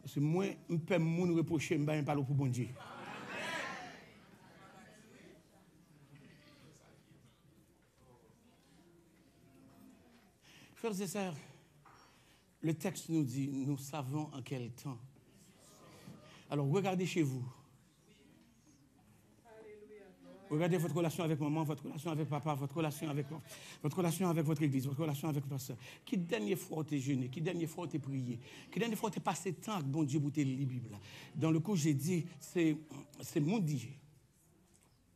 Parce que moi, je peux me reprocher, je ne peux pas parler pour bon Dieu. Frères et sœurs, le texte nous dit, nous savons en quel temps. Alors regardez chez vous. Regardez votre relation avec maman, votre relation avec papa, votre relation avec votre église, votre relation avec votre soeur. Qui dernière fois tu es jeûné, qui dernière fois tu es prié, qui dernière fois tu es passé temps avec bon Dieu pour te lire la Bible. Dans le coup, j'ai dit, c'est Moody,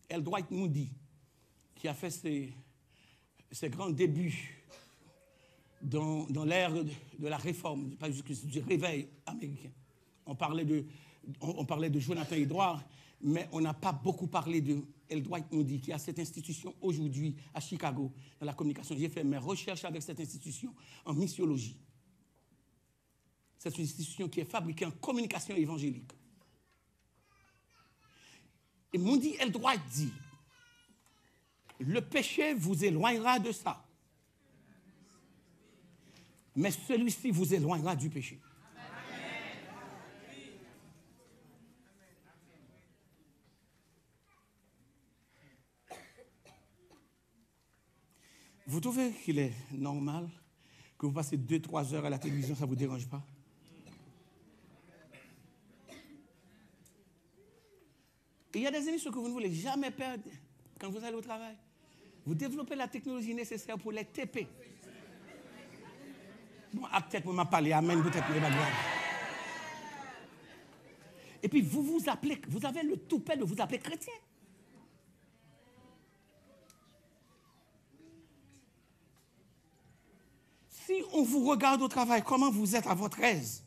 L. Dwight Moody, qui a fait ses grands débuts dans l'ère de la réforme, pas juste du réveil américain. On parlait de Jonathan Edwards, mais on n'a pas beaucoup parlé de L. Dwight Moody, qui a cette institution aujourd'hui à Chicago, dans la communication. J'ai fait mes recherches avec cette institution en missiologie. C'est une institution qui est fabriquée en communication évangélique. Et Moody L. Dwight dit, le péché vous éloignera de ça, mais celui-ci vous éloignera du péché. Vous trouvez qu'il est normal que vous passez 2-3 heures à la télévision, ça ne vous dérange pas? Et il y a des émissions que vous ne voulez jamais perdre quand vous allez au travail. Vous développez la technologie nécessaire pour les TP. Bon, peut-être vous m'avez parlé, amen, peut-être que grave. Et puis vous appelez, vous avez le toupet de vous appeler chrétien. Si on vous regarde au travail, comment vous êtes à votre aise,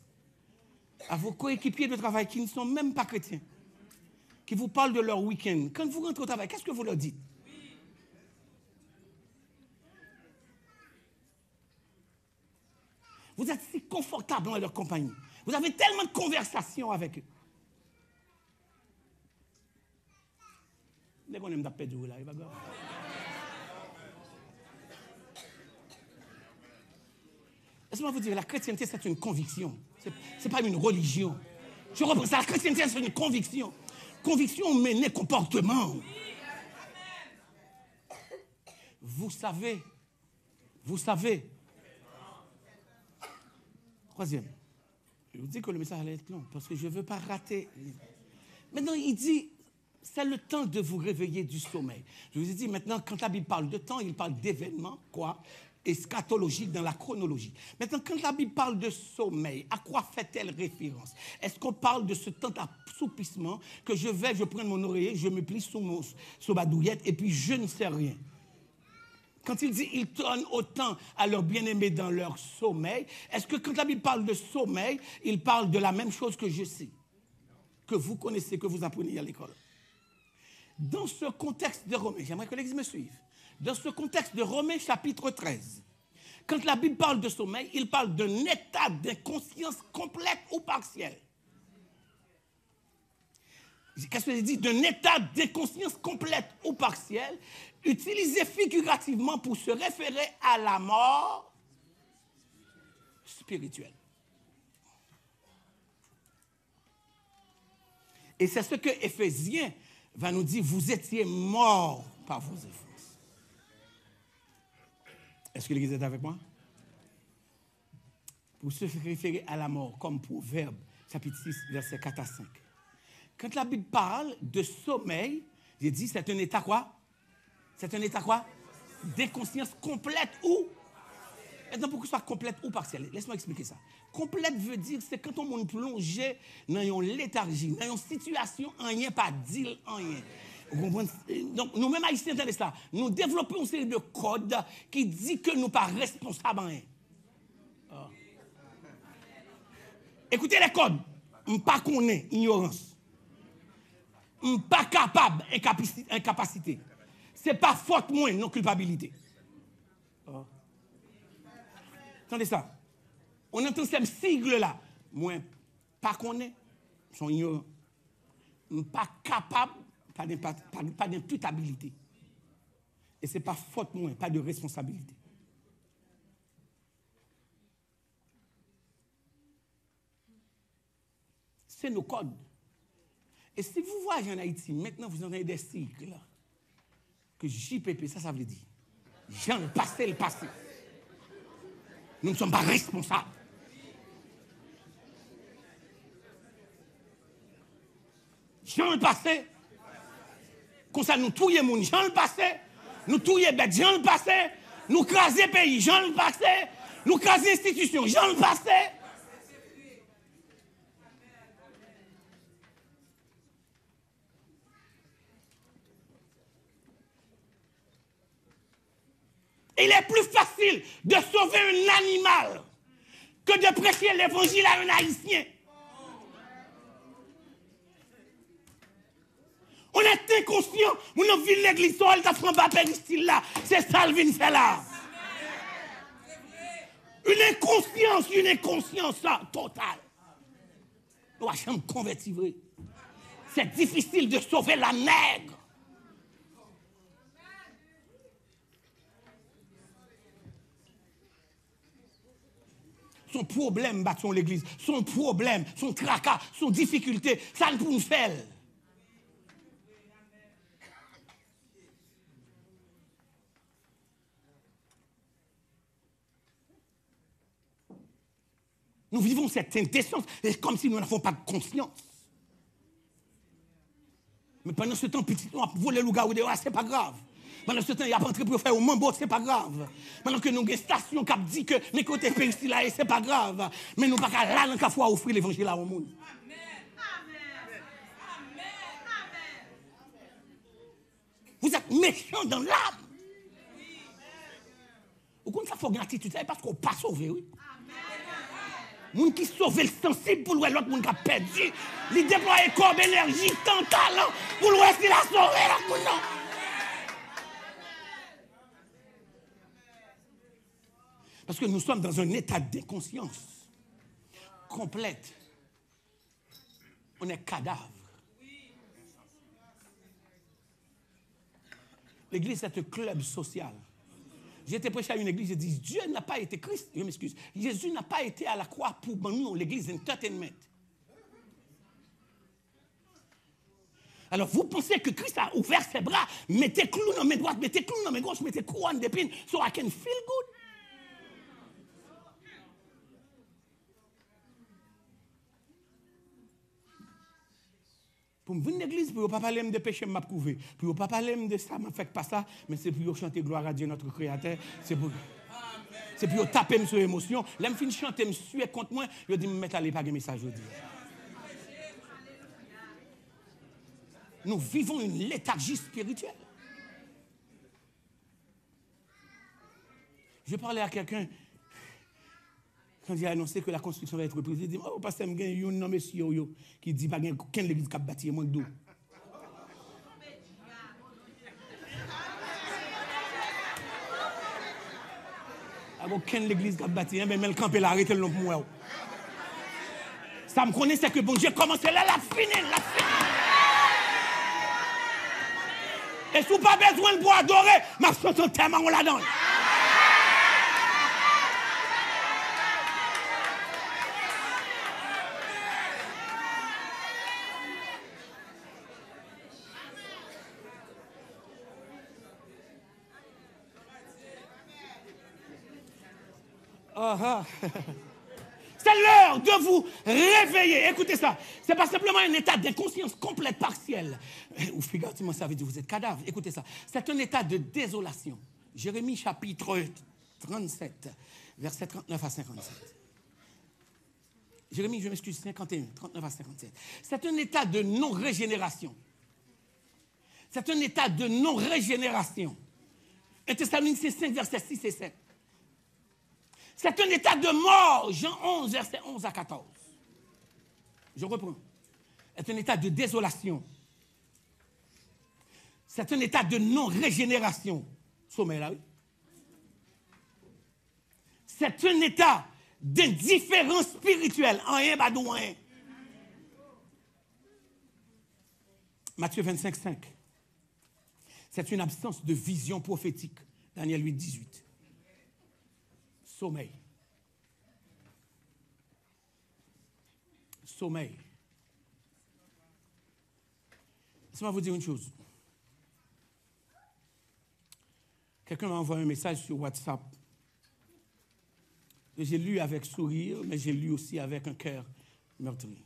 à vos coéquipiers de travail qui ne sont même pas chrétiens, qui vous parlent de leur week-end, quand vous rentrez au travail, qu'est-ce que vous leur dites? Vous êtes si confortable dans leur compagnie. Vous avez tellement de conversations avec eux. Dès qu'on aime taper du là, il va voir. Laissez-moi vous dire, la chrétienté, c'est une conviction. Ce n'est pas une religion. Je reprends ça, la chrétienté, c'est une conviction. Conviction menée comportement. Vous savez. Troisième. Je vous dis que le message allait être long, parce que je ne veux pas rater. Maintenant, il dit, c'est le temps de vous réveiller du sommeil. Je vous ai dit, maintenant, quand la Bible parle de temps, il parle d'événements, quoi? Eschatologique dans la chronologie. Maintenant, quand la Bible parle de sommeil, à quoi fait-elle référence? Est-ce qu'on parle de ce temps d'assoupissement que je prends mon oreiller, je me plie sous ma douillette et puis je ne sais rien? Quand il dit, ils donnent autant à leurs bien-aimés dans leur sommeil, est-ce que quand la Bible parle de sommeil, il parle de la même chose que je sais, que vous connaissez, que vous apprenez à l'école? Dans ce contexte de Romains, j'aimerais que l'Église me suive. Dans ce contexte de Romains chapitre 13, quand la Bible parle de sommeil, il parle d'un état d'inconscience complète ou partielle. Qu'est-ce que je dis? D'un état d'inconscience complète ou partielle, utilisé figurativement pour se référer à la mort spirituelle. Et c'est ce que Éphésiens va nous dire, vous étiez morts par vos offenses. Est-ce que l'Église est avec moi? Pour se référer à la mort comme Proverbe, chapitre 6, versets 4 à 5. Quand la Bible parle de sommeil, j'ai dit c'est un état quoi? C'est un état quoi? D'inconscience complète ou? Maintenant, pour que ce soit complète ou partielle, laisse-moi expliquer ça. Complète veut dire c'est quand on monde plongé dans une léthargie, dans une situation, rien pas dire rien. Vous comprenez? Donc, nous-mêmes haïtiens, entendez ça. Nous développons une série de codes qui dit que nous ne sommes pas responsables de rien. Oh. Écoutez les codes. Je ne pas connaître ignorance. Je ne pas capable incapacité. Ce n'est pas faute moins, non culpabilité. Oh. Entendez ça. On entend ces sigles-là. Moi, pas connaître, sont ignorants. Je ne pas capable, pas d'imputabilité. Et ce n'est pas faute moins, pas de responsabilité. C'est nos codes. Et si vous voyez en Haïti, maintenant vous entendez des cycles, que JPP, ça veut dire, Jean le passé. Nous ne sommes pas responsables. Jean le passé, comme ça nous touillons les gens, Jean le passé, nous touillons bêtes, Jean le passé, nous crasons le pays, Jean le passé, nous crasons l'institution, Jean le passé. Il est plus facile de sauver un animal que de prêcher l'évangile à un haïtien. On est inconscient, on a vu l'église, elle t'a fait un baptême style là. C'est ça le vin fait là. Une inconscience totale. Nous allons convertir. C'est difficile de sauver la nègre. Son problème, bâton l'église, son problème, son tracas, son difficulté, ça ne peut nous faire. Nous vivons cette indécence, comme si nous n'avons pas de conscience. Mais pendant ce temps, petit, on a volé le garou dehors, c'est pas grave. Pendant ce temps, il y a pas entré pour faire au mambo, c'est pas grave. Pendant que nous avons une station qui dit que mes côtés périssi là, c'est pas grave. Mais nous ne pouvons pas là, dans fois offrir l'évangile au monde. Vous êtes méchants dans l'âme. Vous comprenez ça, il faut une attitude, parce qu'on n'est pas sauvé, oui. Les gens qui sauvent le sensible pour l'autre monde qui a perdu, ils déploient comme énergie, tant talent pour l'ouest il a sauvé l'autre monde. Parce que nous sommes dans un état d'inconscience complète. On est cadavre. L'église est un club social. J'étais prêché à une église, j'ai dit, Dieu n'a pas été Christ, je m'excuse, Jésus n'a pas été à la croix pour nous, l'église entertainment. Alors vous pensez que Christ a ouvert ses bras, mettez clou dans mes droites, mettez clou dans mes gauches, mettez couronne d'épines, so I can feel good. Pour me venir à l'église, pour ne pas parler de péché, je m'ai prouvé. Pour ne pas parler de ça, je ne fais pas ça, mais c'est pour chanter gloire à Dieu, notre Créateur. C'est pour taper sur l'émotion. Là, je finis de chanter, je suis contre moi, je dis, je me mets à aller pas de message aujourd'hui. Nous vivons une léthargie spirituelle. Je parlais à quelqu'un, quand il a annoncé que la construction va être reprise, il dit, oh, pasteur, il y a un monsieur qui dit, pas qu'un l'église qui a bâti, moins d'eau. Aucun l'église qui a bâti, mais le camp est là, arrêtez le nom pour moi. Ça me connaît, c'est que bon Dieu commence là, la fini. Et si vous n'avez pas besoin de boire adorer, ma chanson tellement on la donne. C'est l'heure de vous réveiller. Écoutez ça. C'est pas simplement un état d'inconscience complète, partielle. Ou figurativement, ça veut dire que vous êtes cadavre. Écoutez ça. C'est un état de désolation. Jérémie chapitre 37, versets 39 à 57. Jérémie, je m'excuse, 51, 39 à 57. C'est un état de non-régénération. C'est un état de non-régénération. 1 Thessaloniciens 5, versets 6 et 7. C'est un état de mort. Jean 11, versets 11 à 14. Je reprends. C'est un état de désolation. C'est un état de non-régénération. Sommeil là, oui. C'est un état d'indifférence spirituelle. En un, badou, en un. Matthieu 25, 5. C'est une absence de vision prophétique. Daniel 8, 18. Sommeil. Sommeil. Laissez-moi vous dire une chose. Quelqu'un m'a envoyé un message sur WhatsApp. J'ai lu avec sourire, mais j'ai lu aussi avec un cœur meurtri.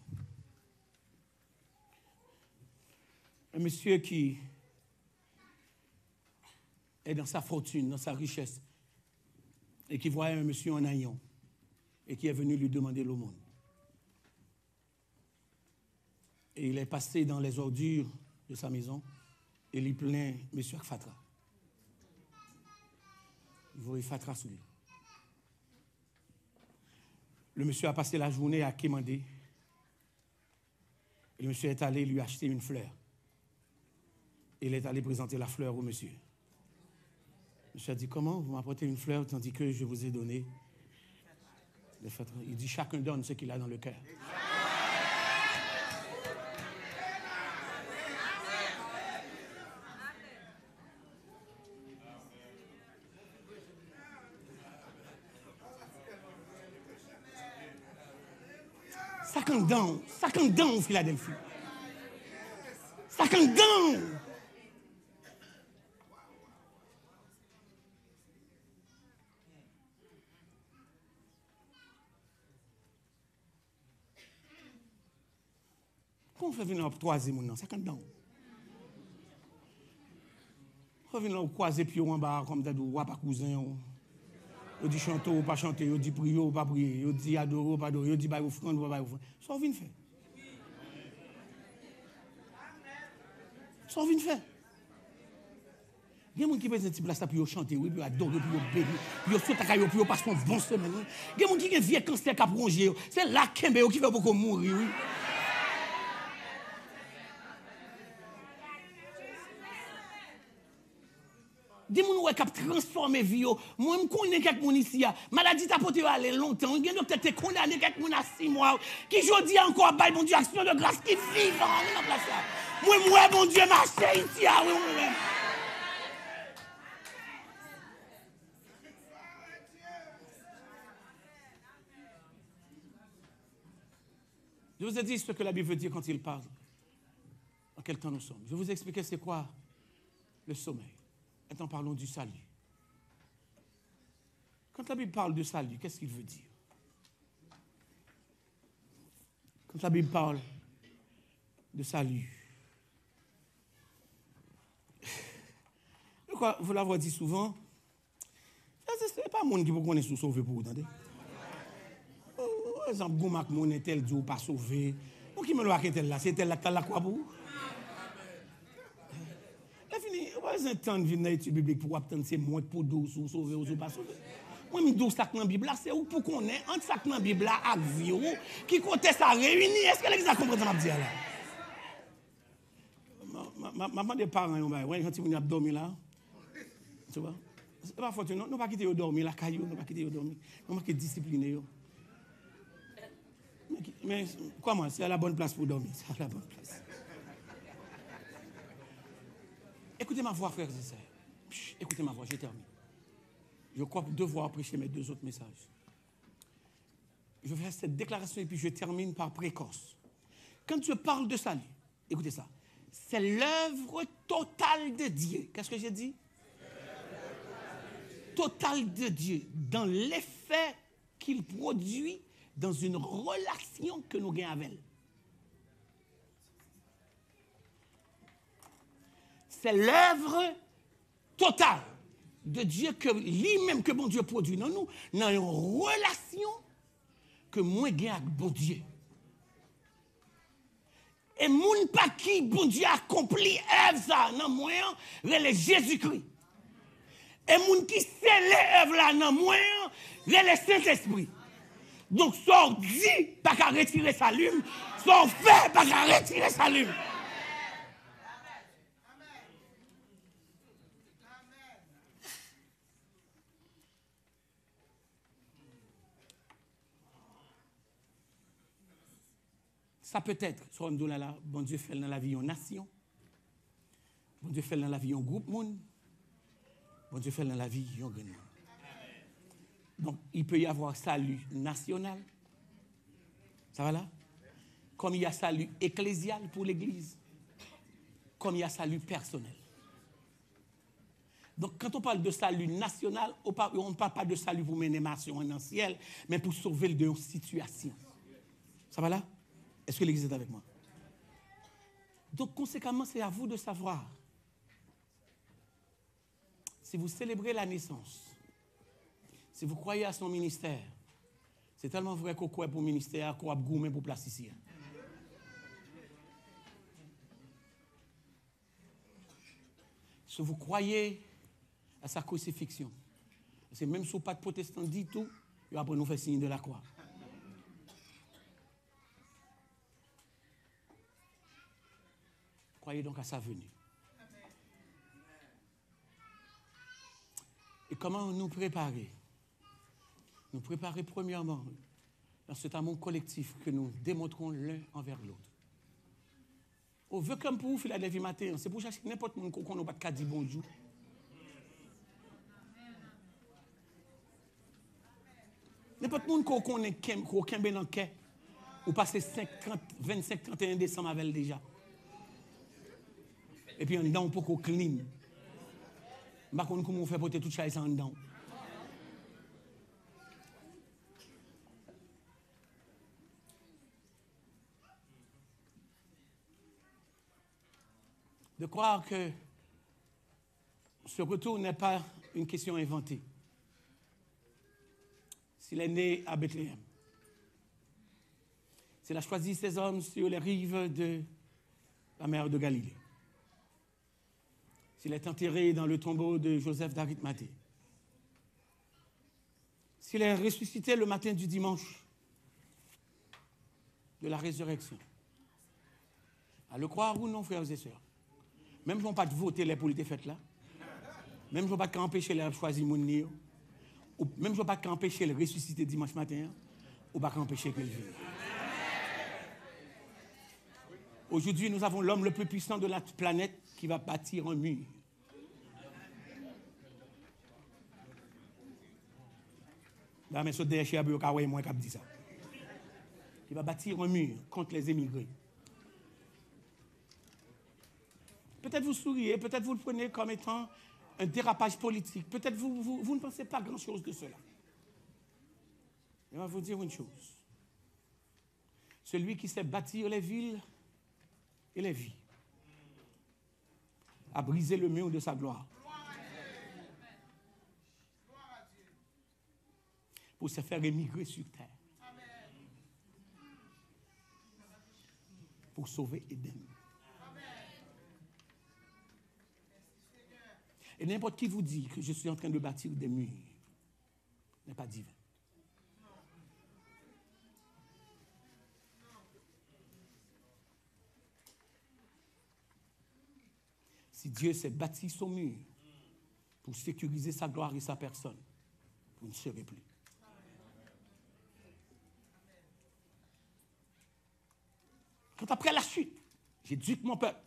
Un monsieur qui est dans sa fortune, dans sa richesse, et qui voyait un monsieur en haillon, et qui est venu lui demander l'aumône. Et il est passé dans les ordures de sa maison, et il plaint monsieur Fatra. Il voit Fatra sur lui. Le monsieur a passé la journée à quémander, et le monsieur est allé lui acheter une fleur. Et il est allé présenter la fleur au monsieur. Le monsieur a dit, comment vous m'apportez une fleur tandis que je vous ai donné des fatra? Il dit, chacun donne ce qu'il a dans le cœur. Second down, Philadelphie. Second down. Comment on fait venir au troisième monde? Second down. On fait venir au croiser puis en bas comme des ou pas cousin. On dit chanter ou pas chanter, on dit prier ou pas prier, on dit adorer ou pas adorer, on dit bailler offrande ou pas bailler offrande. Ça vient faire. Ça vient faire. Il y a des gens qui prennent un petit place pour chanter, pour adorer, pour bénir, pour sauter à pour passer une bonne semaine. Il y a des gens qui ont un vieux cancer qui a prolongé. C'est là qui fait beaucoup mourir. Des gens qui ont transformé la vie. Moi, je connais quelques gens ici. Maladie t'a porté aller longtemps. Il y a des gens qui ont condamné quelques gens à 6 mois. Qui aujourd'hui encore, bon Dieu, action de grâce qui vivent. Moi, bon Dieu, marché ici. Je vous ai dit ce que la Bible veut dire quand il parle. En quel temps nous sommes. Je vais vous expliquer c'est quoi le sommeil. Maintenant, parlons du salut. Quand la Bible parle de salut, qu'est-ce qu'il veut dire? Quand la Bible parle de salut, vous l'avez dit souvent, ce n'est pas le monde qui peut connaître sauver pour vous, attendez. Par exemple, Goumak, mon est tel dit ou pas sauvé. Ou qui me l'a tel là, c'est tel là qui a la quoi pour vous? Vous avez un temps de venir dans l'étude biblique pour obtenir ces mots pour douce ou sauver ou pas sauver. Moi, je dis ça dans la Bible, c'est où pour qu'on ait entre ça dans la Bible et vie qui compte ça réuni. Est-ce que les gens comprennent ce que je dis là? Maman des parents, quand ils ont dormi là, tu vois, c'est pas fortuné, nous ne pas quitter dormir là, nous ne pas quitter dormir, nous pas discipliner. Mais comment? C'est à la bonne place pour dormir, c'est à la bonne place. Écoutez ma voix, frères et sœurs. Écoutez ma voix, j'ai terminé. Je crois devoir prêcher mes 2 autres messages. Je vais faire cette déclaration et puis je termine par précoce. Quand je parle de salut, écoutez ça, c'est l'œuvre totale de Dieu. Qu'est-ce que j'ai dit? Totale de Dieu. Dans l'effet qu'il produit dans une relation que nous gagnons avec elle. C'est l'œuvre totale de Dieu que lui-même que bon Dieu produit dans nous, dans une relation que moi gagne avec bon Dieu. Et moun pas qui bon Dieu accompli œuvre ça dans moi, c'est Jésus-Christ. Et moun qui scelle œuvre là dans moi, c'est le Saint-Esprit. Donc sort dit pas qu'à retirer sa lume, sort fait pas qu'à retirer sa lume. Ça peut être, soit on dit là, bon Dieu fait dans la vie en nation, bon Dieu fait dans la vie en groupe monde, bon Dieu fait dans la vie en grand. Donc, il peut y avoir salut national, ça va là? Comme il y a salut ecclésial pour l'Église, comme il y a salut personnel. Donc, quand on parle de salut national, on ne parle pas de salut pour mener nation en ciel, mais pour sauver de une situation. Ça va là? Est-ce que l'Église est avec moi? Donc, conséquemment, c'est à vous de savoir. Si vous célébrez la naissance, si vous croyez à son ministère, c'est tellement vrai qu'on croit pour le ministère, qu'on a gourmet pour place ici. Si vous croyez à sa crucifixion, c'est même si vous pas de protestant dit tout, et après nous faire signe de la croix. Croyez donc à sa venue. Et comment nous préparer? Nous préparer premièrement dans cet amour collectif que nous démontrons l'un envers l'autre. On veut comme pour vous, Philadelphie matin, c'est pour chercher n'importe qui qu'on n'a pas de dire bonjour. N'importe qui qu'on connaît qu'aucun ben en quai, ou passer 25, 31 décembre avec elle déjà. Et puis en dedans, on peut qu'on clean. Je ne sais pas comment on fait porter toute chose en dedans. De croire que ce retour n'est pas une question inventée. S'il est né à Bethléem, s'il a choisi ses hommes sur les rives de la mer de Galilée, s'il est enterré dans le tombeau de Joseph d'Arimathée, s'il est ressuscité le matin du dimanche de la résurrection, à le croire ou non, frères et sœurs, même si on ne pas voter les pour les fêtes là, même si on ne pas empêcher les choisir mon nid, ou même si on ne pas empêcher le ressusciter dimanche matin, ou pas empêcher que le vive. Aujourd'hui, nous avons l'homme le plus puissant de la planète qui va bâtir un mur. Là, mais ce déchet a eu moins qu'à dire ça. Qui va bâtir un mur contre les émigrés. Peut-être vous souriez, peut-être vous le prenez comme étant un dérapage politique. Peut-être vous ne pensez pas grand-chose de cela. Je vais vous dire une chose. Celui qui sait bâtir les villes et les vies a brisé le mur de sa gloire pour se faire émigrer sur terre, pour sauver Éden. Et n'importe qui vous dit que je suis en train de bâtir des murs n'est pas divin. Si Dieu s'est bâti son mur pour sécuriser sa gloire et sa personne, vous ne serez plus. Quand après la chute, j'éduque mon peuple.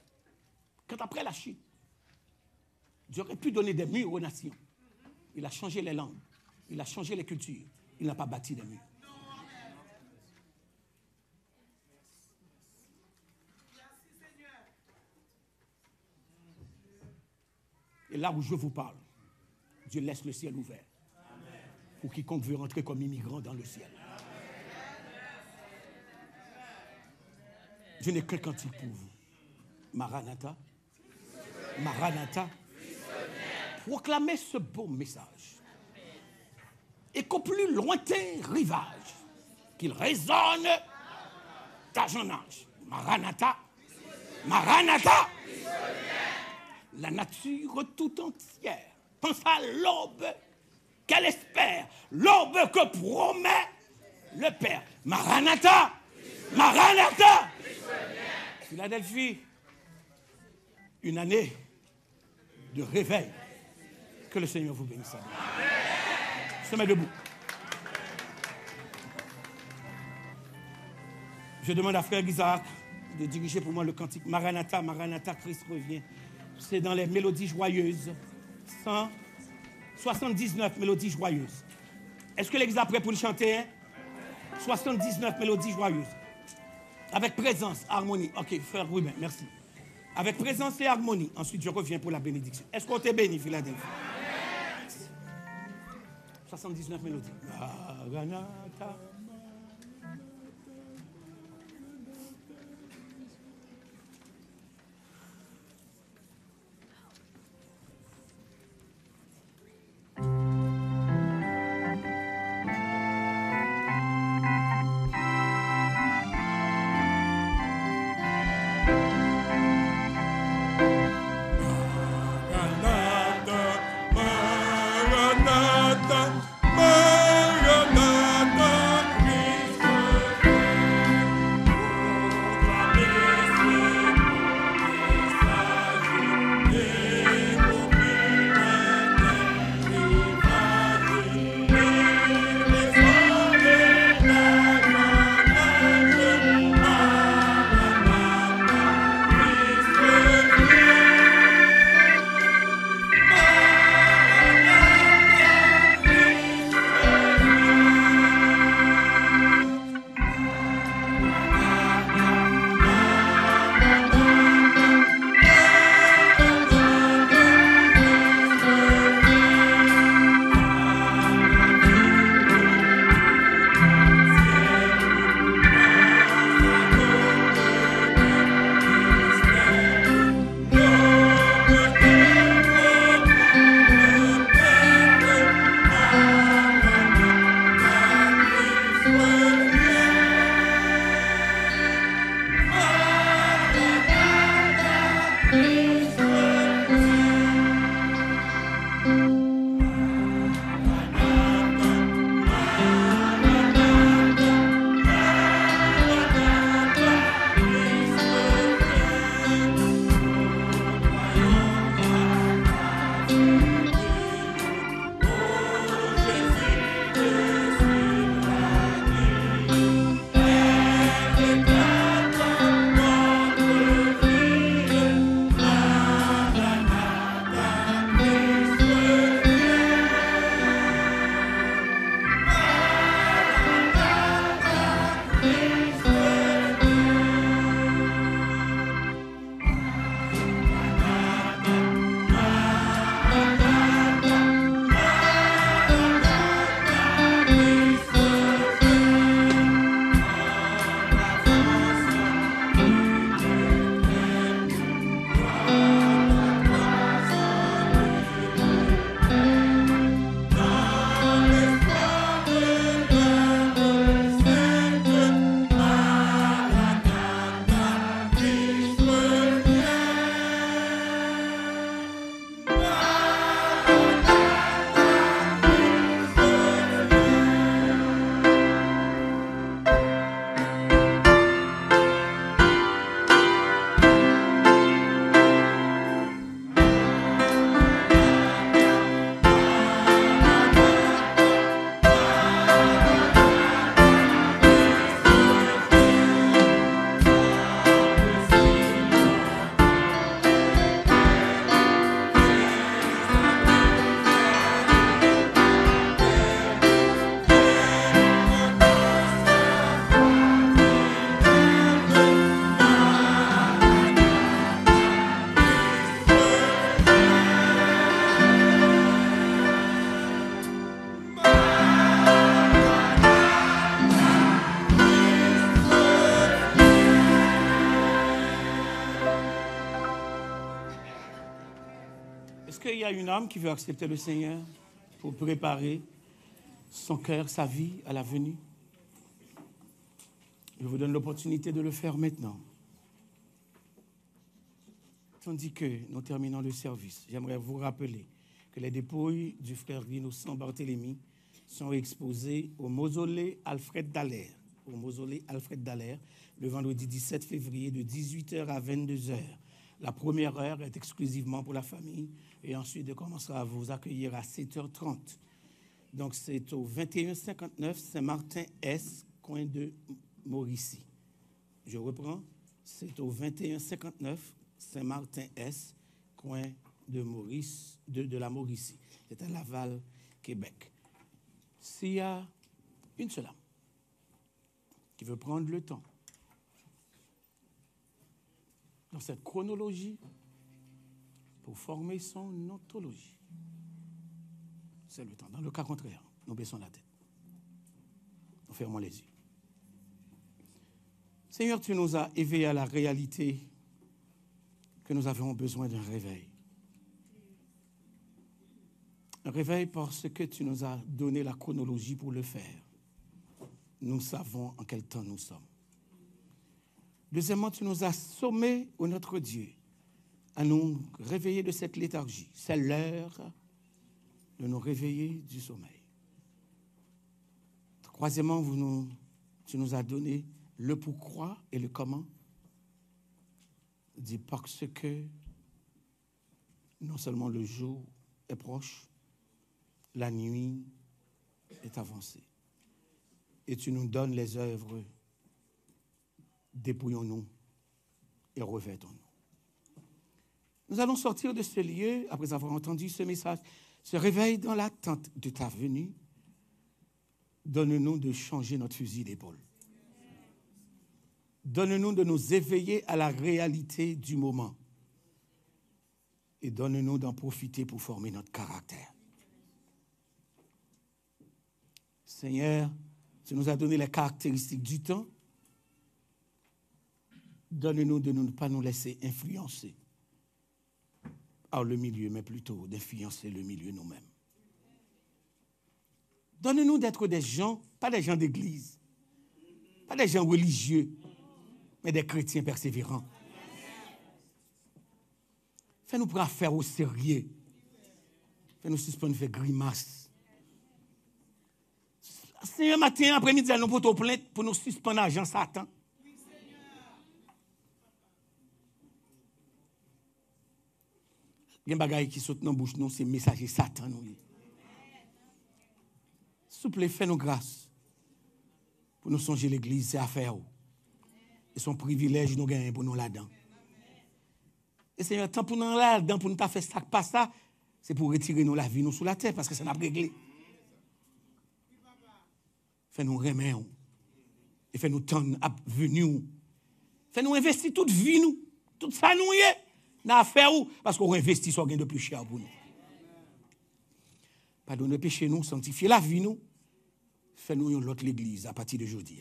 Quand après la chute, Dieu aurait pu donner des murs aux nations. Il a changé les langues, il a changé les cultures, il n'a pas bâti des murs. Et là où je vous parle, Dieu laisse le ciel ouvert pour quiconque veut rentrer comme immigrant dans le ciel. Je n'ai qu'un cantique pour vous. Maranatha. Maranatha. Proclamez ce beau message. Et qu'au plus lointain rivage, qu'il résonne d'âge en âge. Maranatha. Maranatha. La nature tout entière pense à l'aube qu'elle espère, l'aube que promet le Père. Maranatha. Maranatha. Philadelphie, une année de réveil. Que le Seigneur vous bénisse. Se met debout. Je demande à frère Isaac de diriger pour moi le cantique Maranatha, Maranatha, Christ revient. C'est dans les mélodies joyeuses. 179 mélodies joyeuses. Est-ce que l'église est prêt pour le chanter? 79 mélodies joyeuses. Avec présence, harmonie. Ok, frère Ruben, merci. Avec présence et harmonie. Ensuite, je reviens pour la bénédiction. Est-ce qu'on t'est béni, Philadelphie? 79 mélodies. Maranatha. Maranatha, Maranatha, qu'il y a une âme qui veut accepter le Seigneur pour préparer son cœur, sa vie à la venue? Je vous donne l'opportunité de le faire maintenant. Tandis que nous terminons le service, j'aimerais vous rappeler que les dépouilles du frère Innocent Barthélemy sont exposées au mausolée Alfred Dallaire, le vendredi 17 février de 18h à 22h. La première heure est exclusivement pour la famille et ensuite on commencera à vous accueillir à 7h30. Donc c'est au 2159 Saint-Martin-Est, coin de Mauricie. Je reprends, c'est au 2159 Saint-Martin-Est, coin de la Mauricie. C'est à Laval, Québec. S'il y a une seule âme qui veut prendre le temps dans cette chronologie pour former son ontologie, c'est le temps. Dans le cas contraire, nous baissons la tête. Nous fermons les yeux. Seigneur, tu nous as éveillés à la réalité que nous avons besoin d'un réveil. Un réveil parce que tu nous as donné la chronologie pour le faire. Nous savons en quel temps nous sommes. Deuxièmement, tu nous as sommés, ô notre Dieu, à nous réveiller de cette léthargie. C'est l'heure de nous réveiller du sommeil. Troisièmement, tu nous as donné le pourquoi et le comment. Dit parce que non seulement le jour est proche, la nuit est avancée. Et tu nous donnes les œuvres, dépouillons-nous et revêtons-nous. Nous allons sortir de ce lieu, après avoir entendu ce message, se réveille dans l'attente de ta venue. Donne-nous de changer notre fusil d'épaule. Donne-nous de nous éveiller à la réalité du moment. Et donne-nous d'en profiter pour former notre caractère. Seigneur, tu nous as donné les caractéristiques du temps. Donne-nous de ne pas nous laisser influencer par le milieu, mais plutôt d'influencer le milieu nous-mêmes. Donne-nous d'être des gens, pas des gens d'église, pas des gens religieux, mais des chrétiens persévérants. Fais-nous prendre affaire au sérieux. Fais-nous suspendre faire grimace. Seigneur, matin, après-midi, nous portons plainte pour nous suspendre l'agent Satan. Il y a des bagailles qui sautent dans la bouche, nous, c'est messager Satan. S'il vous plaît, fais-nous grâce. Pour nous songer l'église, c'est affaire. Et son privilège, nous gagnons pour nous là-dedans. Et Seigneur, tant pour nous là-dedans, pour nous faire ça, pas ça, c'est pour retirer nous la vie, nous sous la terre, parce que ça n'a pas réglé. Fais-nous remettre. Et fais-nous tendre à venir. Fais-nous investir toute vie, nous. Tout ça, nous y est. Dans l'affaire, parce qu'on investit sur gain de plus cher pour nous. Pardonnez péché, nous, sanctifiez la vie, nous. Fais-nous l'autre l'église à partir d'aujourd'hui.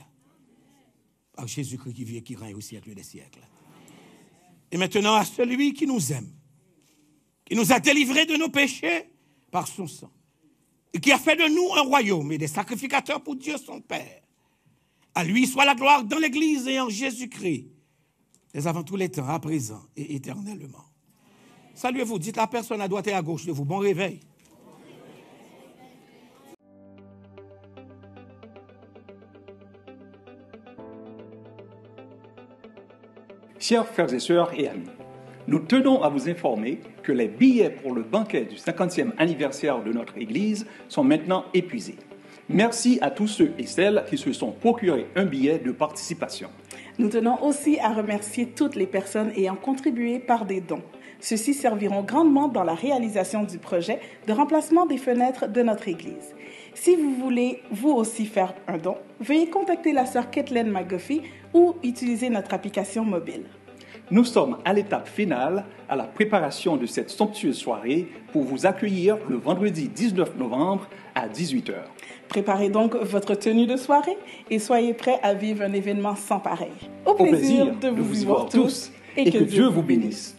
Par Jésus-Christ qui vit et qui règne au siècle des siècles. Et maintenant, à celui qui nous aime, qui nous a délivrés de nos péchés par son sang, et qui a fait de nous un royaume et des sacrificateurs pour Dieu son Père. À lui soit la gloire dans l'Église et en Jésus-Christ, dès avant tous les temps, à présent et éternellement. Saluez-vous, dites à la personne à droite et à gauche de vous, bon réveil. Chers frères et sœurs et amis, nous tenons à vous informer que les billets pour le banquet du 50e anniversaire de notre Église sont maintenant épuisés. Merci à tous ceux et celles qui se sont procurés un billet de participation. Nous tenons aussi à remercier toutes les personnes ayant contribué par des dons. Ceux-ci serviront grandement dans la réalisation du projet de remplacement des fenêtres de notre Église. Si vous voulez vous aussi faire un don, veuillez contacter la sœur Kathleen McGuffey ou utiliser notre application mobile. Nous sommes à l'étape finale à la préparation de cette somptueuse soirée pour vous accueillir le vendredi 19 novembre à 18h. Préparez donc votre tenue de soirée et soyez prêts à vivre un événement sans pareil. Au plaisir de vous y voir tous et que Dieu vous bénisse.